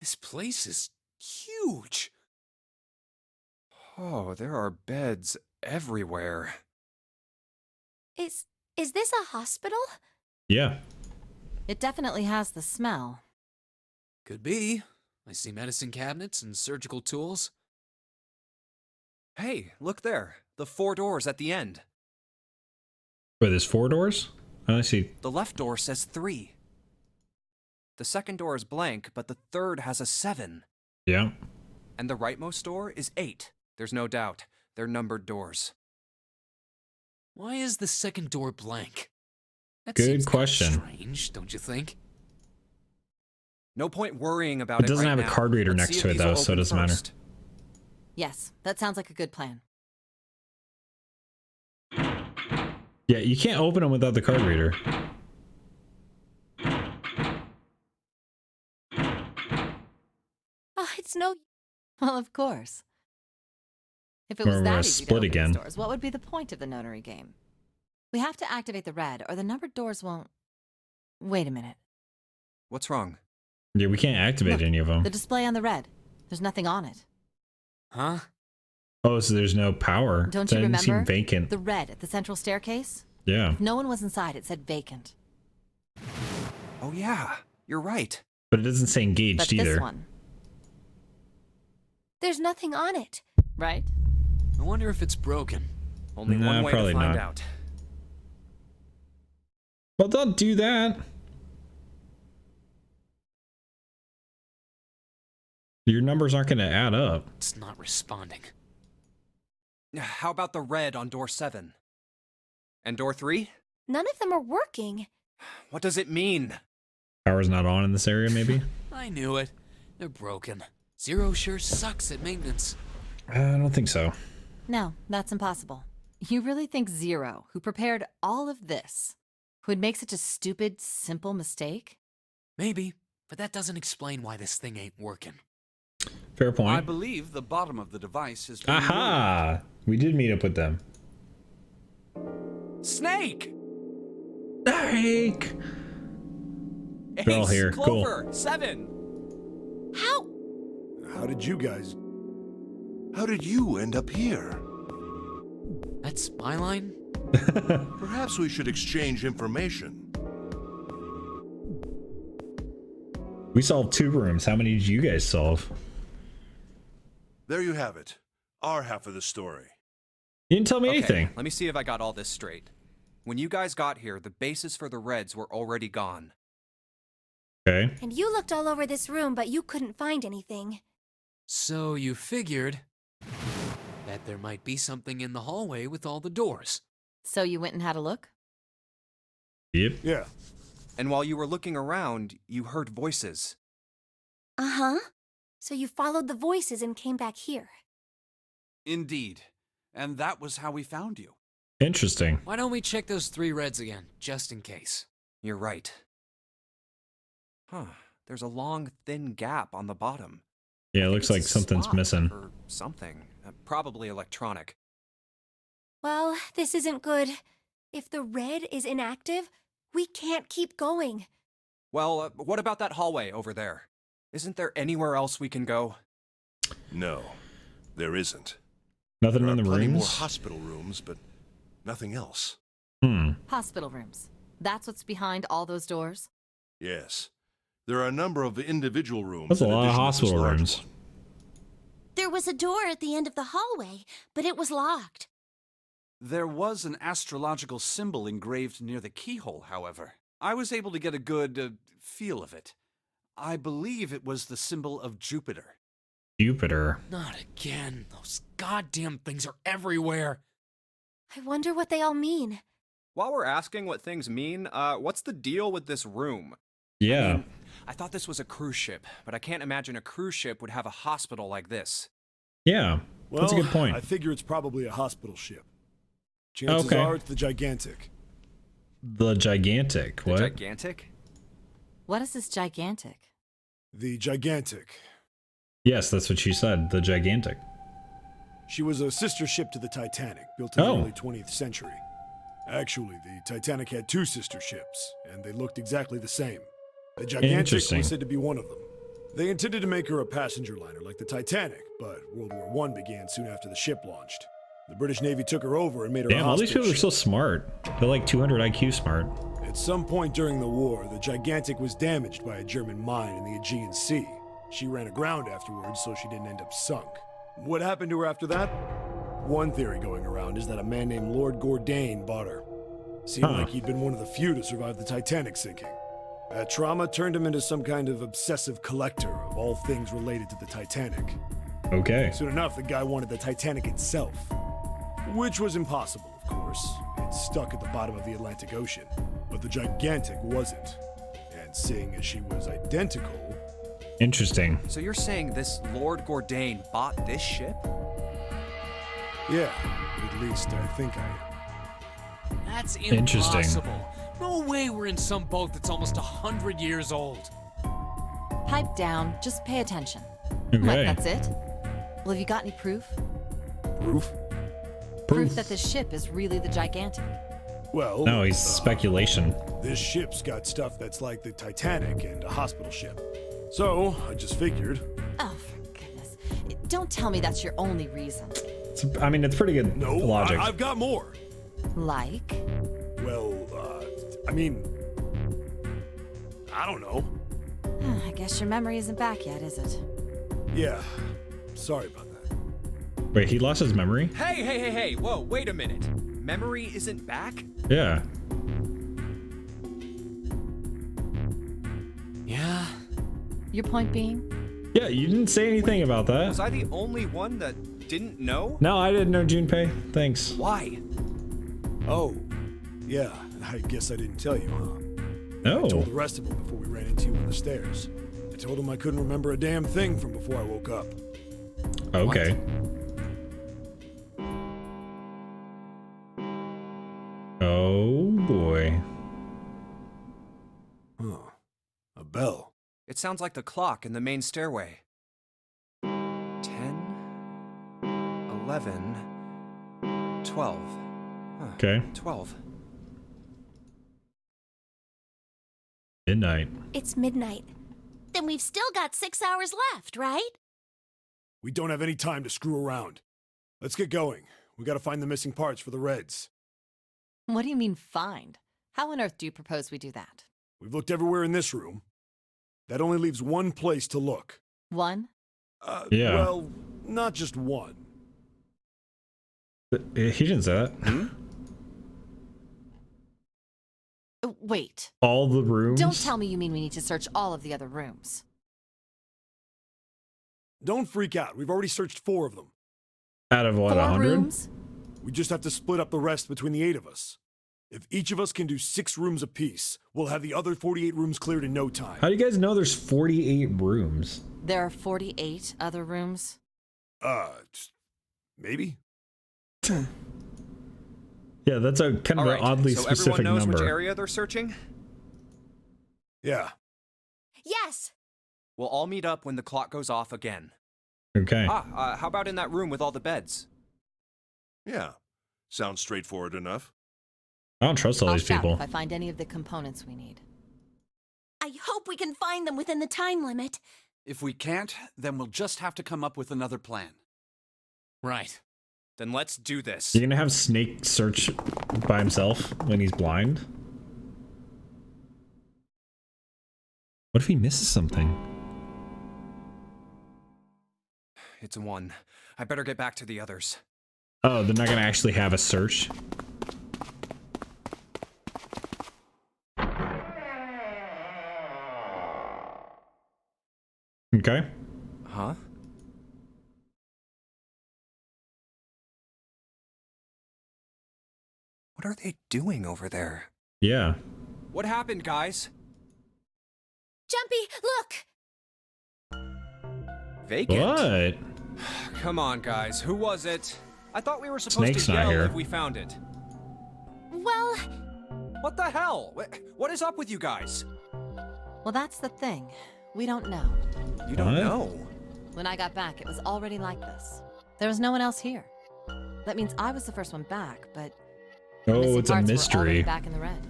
This place is huge. Oh, there are beds everywhere. Is this a hospital? Yeah. It definitely has the smell. Could be. I see medicine cabinets and surgical tools. Hey, look there. The 4 doors at the end. Wait, there's 4 doors? Oh, I see. The left door says 3. The second door is blank, but the third has a 7. Yeah. And the rightmost door is 8. There's no doubt. They're numbered doors. Why is the second door blank? That Good seems kinda question. strange, don't you think? No point worrying about it. It doesn't right have a now. card reader Let's next see to if it, these will though, so it open doesn't matter. first. Yes, that sounds like a good plan. Yeah, you can't open them without the card reader. Oh, it's no. Well, of course. If it was Or that we're easy to split open again. these doors, what would be the point of the notary game? We have to activate the red, or the numbered doors won't... Wait a minute. What's wrong? Yeah, we can't activate Look, any of them. The display on the red. There's nothing on it. Huh? Oh, so there's no power. Don't That you didn't seem remember? vacant. The red at the central staircase? Yeah. If no one was inside, it said vacant. Oh yeah, you're right. But it doesn't say engaged But either. this one, There's nothing on it. right? I wonder if it's broken. Only Nah, one way probably to find not. out. Well, don't do that. Your numbers aren't going to add up. It's not responding. How about the red on door 7? And door 3? None of them are working. What does it mean? Power's not on in this area, maybe? I knew it. They're broken. Zero sure sucks at maintenance. I don't think so. No, that's impossible. You really think Zero, who prepared all of this, would make such a stupid, simple mistake? Maybe, but that doesn't explain why this thing ain't working. Fair I point. believe the bottom of the device has been Aha! We did meet up with them. Snake! Snake! They're all Ace, here. Cool. Clover, 7. How? How did you end up here? That's Spyline? Perhaps we should exchange information. We solved 2 rooms. How many did you guys solve? There you have it. Our half of the story. You didn't tell me Okay, anything. let me see if I got all this straight. When you guys got here, the bases for the Reds were already gone. Okay. And you looked all over this room, but you couldn't find anything. So you figured that there might be something in the hallway with all the doors. So you went and had a look? Yep. Yeah. And while you were looking around, you heard voices. Uh-huh. So you followed the voices and came back here. Indeed. And that was how we found you. Interesting. Why don't we check those 3 Reds again, just in case? You're right. Huh. There's a long, thin gap on the bottom. Yeah, it I think looks it's like a something's swap missing. Or something. Probably electronic. Well, this isn't good. If the red is inactive, we can't keep going. Well, what about that hallway over there? Isn't there anywhere else we can go? No, there isn't. Nothing There in are the plenty more rooms? hospital rooms, but nothing else. Hospital rooms. That's what's behind all those doors? Yes. There are a number of individual rooms. That's a in lot of addition to this hospital large rooms. one. There was a door at the end of the hallway, but it was locked. There was an astrological symbol engraved near the keyhole, however. I was able to get a good feel of it. I believe it was the symbol of Jupiter. Jupiter. Not again. Those goddamn things are everywhere. I wonder what they all mean. While we're asking what things mean, what's the deal with this room? Yeah. I thought this was a cruise ship, but I can't imagine a cruise ship would have a hospital like this. Yeah. Well, That's a good point. I figure it's probably a hospital ship. Chances Okay. are it's the Gigantic. The gigantic. The What? gigantic? What is this gigantic? The Gigantic. Yes, that's what she said. The gigantic. She was a sister ship to the Titanic, built in the Oh. early 20th century. Actually, the Titanic had 2 sister ships, and they looked exactly the same. The Gigantic Interesting. was said to be one of them. They intended to make her a passenger liner like the Titanic, but World War I began soon after the ship launched. The British Navy took her over and made her a Damn, all these hospital people are so ship. smart. They're like 200 IQ smart. At some point during the war, the Gigantic was damaged by a German mine in the Aegean Sea. She ran aground afterwards, so she didn't end up sunk. What happened to her after that? One theory going around is that a man named Lord Gourdane bought her. Seemed Huh. like he'd been one of the few to survive the Titanic sinking. That trauma turned him into some kind of obsessive collector of all things related to the Titanic. Okay. Soon enough, the guy wanted the Titanic itself. Which was impossible, of course. It's stuck at the bottom of the Atlantic Ocean. But the Gigantic wasn't. And seeing as she was identical... Interesting. So you're saying this Lord Gourdane bought this ship? Yeah, at least I think I am. That's Interesting. impossible. No way we're in some boat that's almost 100 years old. Pipe down, just pay attention. Okay. What, that's it? Well, have you got any proof? Proof? Proof that this ship is really the gigantic. Well... No, he's speculation. This ship's got stuff that's like the Titanic and a hospital ship. So, I just figured... Oh, for goodness. Don't tell me that's your only reason. I mean, it's pretty good No, logic. I've got more. Like? Well, I mean... I don't know. I guess your memory isn't back yet, is it? Yeah, sorry about that. Wait, he lost his memory? Hey, whoa, wait a minute. Memory isn't back? Yeah. Yeah. Your point being? Yeah, you didn't say anything about Was that. I the only one that didn't know? No, I didn't know Junpei. Thanks. Why? Oh, yeah, I guess I didn't tell you, huh? No. I told the rest of them before we ran into you on the stairs. I told them I couldn't remember a damn thing from before I woke up. Okay. Oh boy. Huh. A bell. It sounds like the clock in the main stairway. 10, 11, 12. Huh, Okay. 12. Midnight. It's midnight. Then we've still got 6 hours left, right? We don't have any time to screw around. Let's get going. We gotta find the missing parts for the Reds. What do you mean, find? How on earth do you propose we do that? We've looked everywhere in this room. That only leaves one place to look. One? Yeah. Well, not just one. He didn't say that. Wait. All the rooms? Don't tell me you mean we need to search all of the other rooms. Don't freak out. We've already searched 4 of them. Out of what, 4 100? rooms? We just have to split up the rest between the 8 of us. If each of us can do 6 rooms apiece, we'll have the other 48 rooms cleared in no time. How do you guys know there's 48 rooms? There are 48 other rooms? Maybe? Yeah, that's a kind of All an oddly so specific everyone knows number. which area they're searching? Yeah. Yes. We'll all meet up when the clock goes off again. Okay. How about in that room with all the beds? Yeah. Sounds straightforward enough. I don't trust all I'll these shout people. if I find any of the components we need. I hope we can find them within the time limit. If we can't, then we'll just have to come up with another plan. Right. Then let's do this. You're gonna have Snake search by himself when he's blind? What if he misses something? It's a 1. I better get back to the others. Oh, they're not gonna actually have a search? Okay. Huh? What are they doing over there? Yeah. What happened, guys? Jumpy, look! Vacant? What? Come on, guys. Who was it? I thought we were supposed Snake's to not yell here. if we found it. Well, What the hell? What is up with you guys? Well, that's the thing. We don't know. You don't What? know. When I got back, it was already like this. There was no one else here. That means I was the first one back, but the Oh, missing it's a parts were already mystery. back in the red.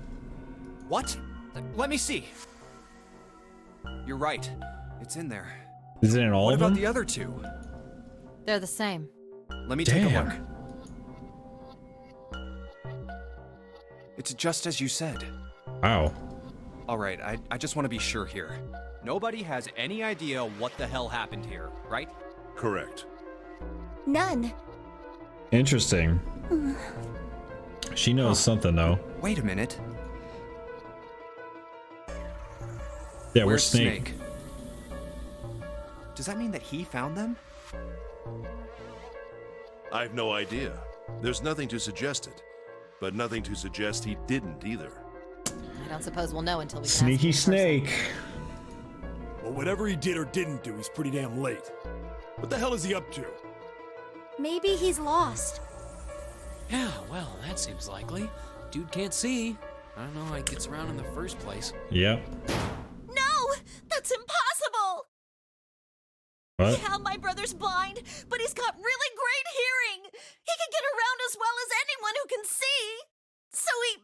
What? Let me see. You're right. It's in there. Is it in all What of about them? the other 2? They're the same. Let me take a Damn. look. It's just as you said. Wow. All right, I just want to be sure here. Nobody has any idea what the hell happened here, right? Correct. none. Interesting. She knows something though. Wait a minute. Yeah, we're Where's Snake. Does that mean that he found them? I've no idea. There's nothing to suggest it, but nothing to suggest he didn't either. I don't suppose we'll know until we can ask Sneaky him in person. Snake. Well, whatever he did or didn't do, he's pretty damn late. What the hell is he up to? Maybe he's lost. Yeah, well, that seems likely. Dude can't see. I don't know how he gets around in the first place. Yep. No! That's impossible! What? Yeah, my brother's blind, but he's got really great hearing. He can get around as well as anyone who can see. So he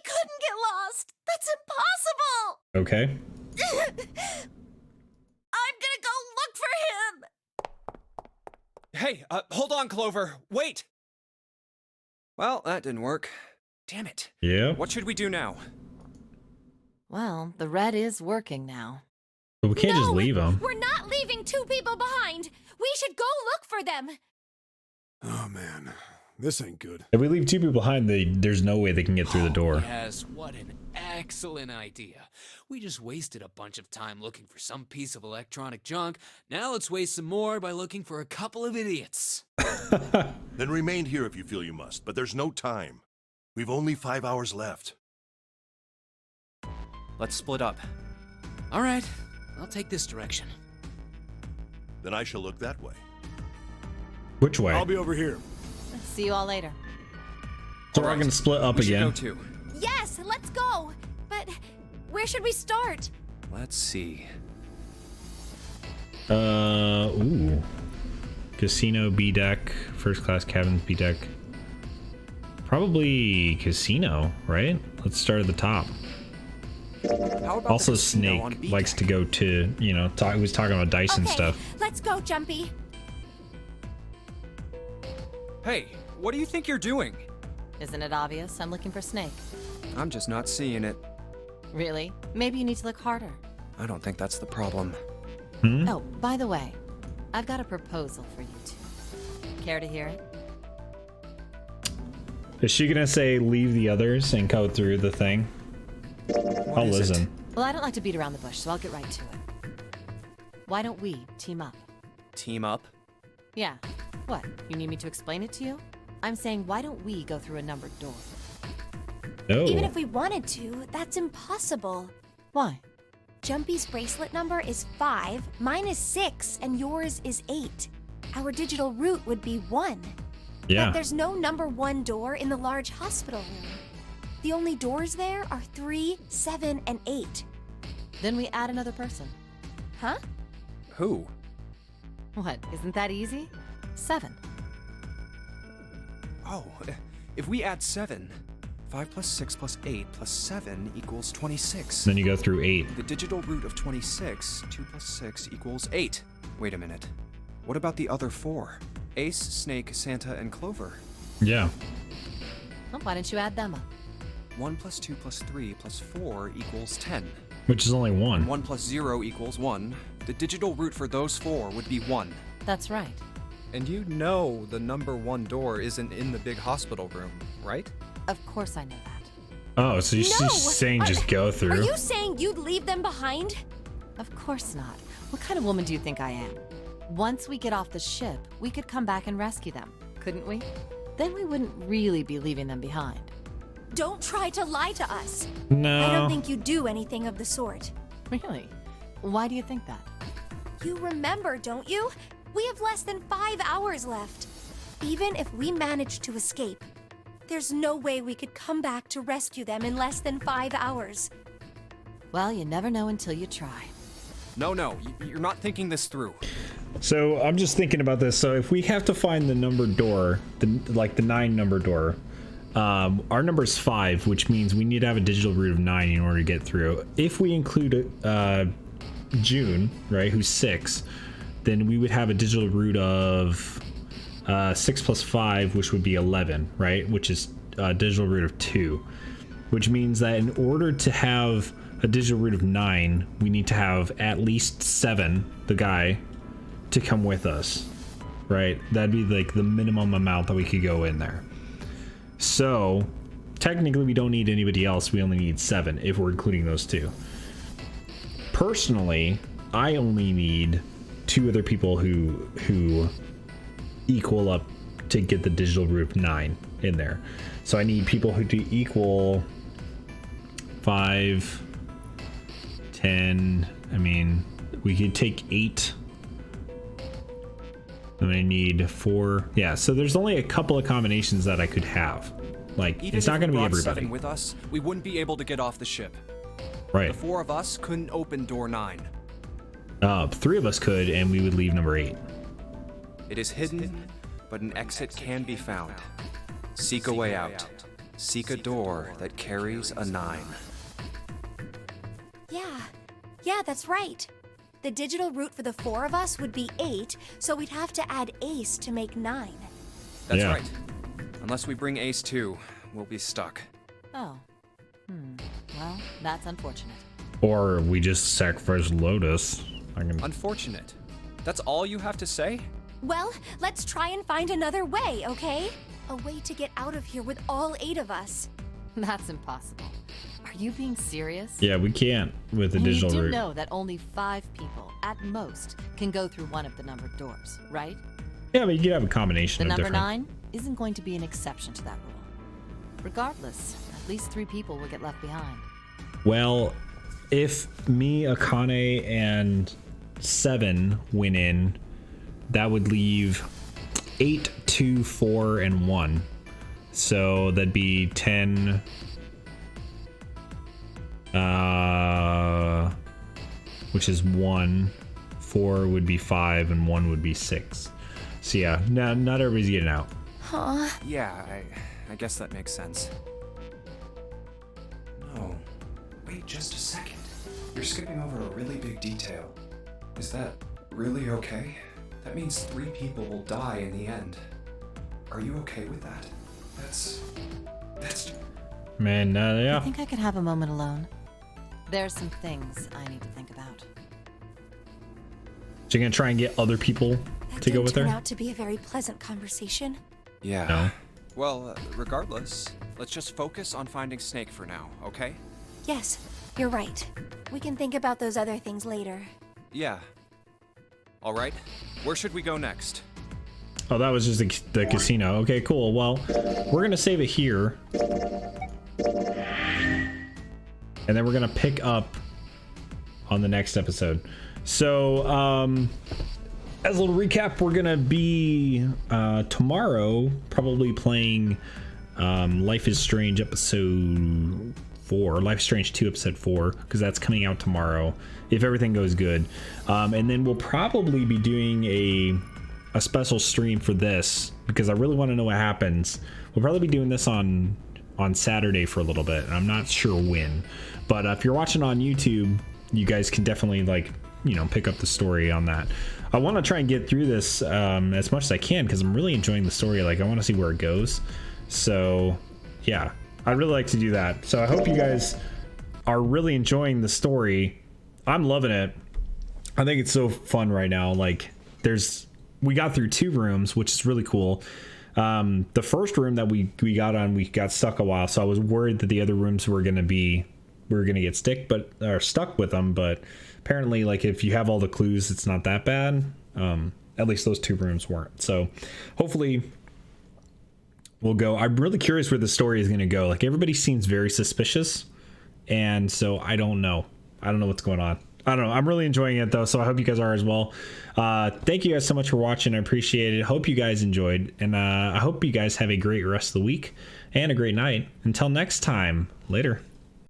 couldn't get lost. That's impossible. Okay. I'm gonna go look for him. Hey, hold on, Clover. Wait! Well, that didn't work. Damn it. Yeah. What should we do now? Well, the red is working now. But we can't just No, leave him. We're not leaving 2 people behind. We should go look for them. Oh man, this ain't good. If we leave 2 people behind, there's no way they can get through the door. Yes, what an excellent idea. We just wasted a bunch of time looking for some piece of electronic junk. Now let's waste some more by looking for a couple of idiots. Then remain here if you feel you must, but there's no time. We've only 5 hours left. Let's split up. All right, I'll take this direction. Then I shall look that way. Which way? I'll be over here. See you all later. So we're gonna split up We should again. go too. Yes, let's go. But where should we start? Let's see. Ooh. Casino B deck, first class cabins B deck. Probably casino, right? Let's start at the top. How about Also, the casino Snake on B likes deck? to go to, you know, he was talking about dice and Okay, stuff. let's go, Jumpy. Hey, what do you think you're doing? Isn't it obvious? I'm looking for Snake. I'm just not seeing it. Really? Maybe you need to look harder. I don't think that's the problem. Oh, by the way, I've got a proposal for you two. Care to hear it? Is she gonna say leave the others and go through the thing? What I'll is it? listen. Well, I don't like to beat around the bush, so I'll get right to it. Why don't we team up? Team up? Yeah. What? You need me to explain it to you? I'm saying, why don't we go through a numbered door? No. Even if we wanted to, that's impossible. Why? Jumpy's bracelet number is 5, mine is 6, and yours is 8. Our digital route would be 1. Yeah. But there's no number 1 door in the large hospital room. The only doors there are 3, 7, and 8. Then we add another person. Huh? Who? What? Isn't that easy? 7. Oh, if we add 7, 5 plus 6 plus 8 plus 7 equals 26. Then you go through 8. The digital root of 26, 2 plus 6 equals 8. Wait a minute. What about the other 4? Ace, Snake, Santa, and Clover. Yeah. Well, why don't you add them up? 1 plus 2 plus 3 plus 4 equals 10. Which is only 1. 1 plus 0 equals 1. The digital root for those 4 would be 1. That's right. And you know the number 1 door isn't in the big hospital room, right? Of course I know that. Oh, so she's No! saying just go Are through? you saying you'd leave them behind? Of course not. What kind of woman do you think I am? Once we get off the ship, we could come back and rescue them, couldn't we? Then we wouldn't really be leaving them behind. Don't try to lie to us. No. I don't think you do anything of the sort. Really? Why do you think that? You remember, don't you? We have less than 5 hours left. Even if we manage to escape, there's no way we could come back to rescue them in less than 5 hours. Well, you never know until you try. No, you're not thinking this through. So I'm just thinking about this. So if we have to find the numbered door, the 9 number door, our number is 5, which means we need to have a digital root of 9 in order to get through. If we include June, right, who's 6, then we would have a digital root of 6 plus 5, which would be 11, right, which is a digital root of 2, which means that in order to have a digital root of 9, we need to have at least 7, the guy, to come with us, right? That'd be like the minimum amount that we could go in there. So technically we don't need anybody else. We only need 7 if we're including those 2. Personally, I only need 2 other people who equal up to get the digital root of 9 in there. So I need people who do equal 5, 10. I mean, we could take 8. And I need 4. Yeah, so there's only a couple of combinations that I could have. Like, Even it's not if going to we be brought everybody. 7 with us, we wouldn't be able to get off the ship. Right. The 4 of us couldn't open door 9. 3 of us could, and we would leave number 8. It is hidden, but an exit can be found. Seek a way out. Seek a door that carries a 9. Yeah, that's right. The digital root for the 4 of us would be 8, so we'd have to add Ace to make 9. That's Yeah. right. Unless we bring Ace too, we'll be stuck. Oh. Well, that's unfortunate. Or we just sacrifice Lotus. Unfortunate. That's all you have to say? Well, let's try and find another way, okay? A way to get out of here with all 8 of us. That's impossible. Are you being serious? Yeah, we can't with the And digital you do root. know that only 5 people, at most, can go through one of the numbered doors, right? Yeah, but you could have a The combination of number different. 9 isn't going to be an exception to that rule. Regardless, at least 3 people will get left behind. Well, if me, Akane, and 7 went in, that would leave 8, 2, 4, and 1. So that'd be 10. Which is 1. 4 would be 5, and 1 would be 6. So yeah, not everybody's getting out. Yeah, I guess that makes sense. No. Wait just a second. You're skipping over a really big detail. Is that really okay? That means 3 people will die in the end. Are you okay with that? That's... Man, I yeah. think I could have a moment alone. There's some things I need to think about. So you're gonna try and get other people That to go didn't with turn her? out to be a very pleasant conversation. Yeah. No. Well, regardless, let's just focus on finding Snake for now, okay? Yes, you're right. We can think about those other things later. Yeah. All right. Where should we go next? Oh, that was just the casino. Okay, cool. Well, we're gonna save it here. And then we're gonna pick up on the next episode. So, as a little recap, we're gonna be tomorrow probably playing Life is Strange episode 4, Life is Strange 2 episode 4, because that's coming out tomorrow if everything goes good. And then we'll probably be doing a special stream for this because I really want to know what happens. We'll probably be doing this on Saturday for a little bit. I'm not sure when, but if you're watching on YouTube, you guys can definitely, like, you know, pick up the story on that. I want to try and get through this as much as I can because I'm really enjoying the story. Like, I want to see where it goes. So yeah, I'd really like to do that. So I hope you guys are really enjoying the story. I'm loving it. I think it's so fun right now. Like, we got through 2 rooms, which is really cool. The first room that we got stuck a while, so I was worried that the other rooms were gonna get stuck with them, but apparently, like, if you have all the clues, it's not that bad. At least those 2 rooms weren't. So hopefully we'll go. I'm really curious where the story is gonna go. Like, everybody seems very suspicious, and so I don't know what's going on. I don't know. I'm really enjoying it though, so I hope you guys are as well. Thank you guys so much for watching. I appreciate it. Hope you guys enjoyed, and I hope you guys have a great rest of the week and a great night. Until next time, later.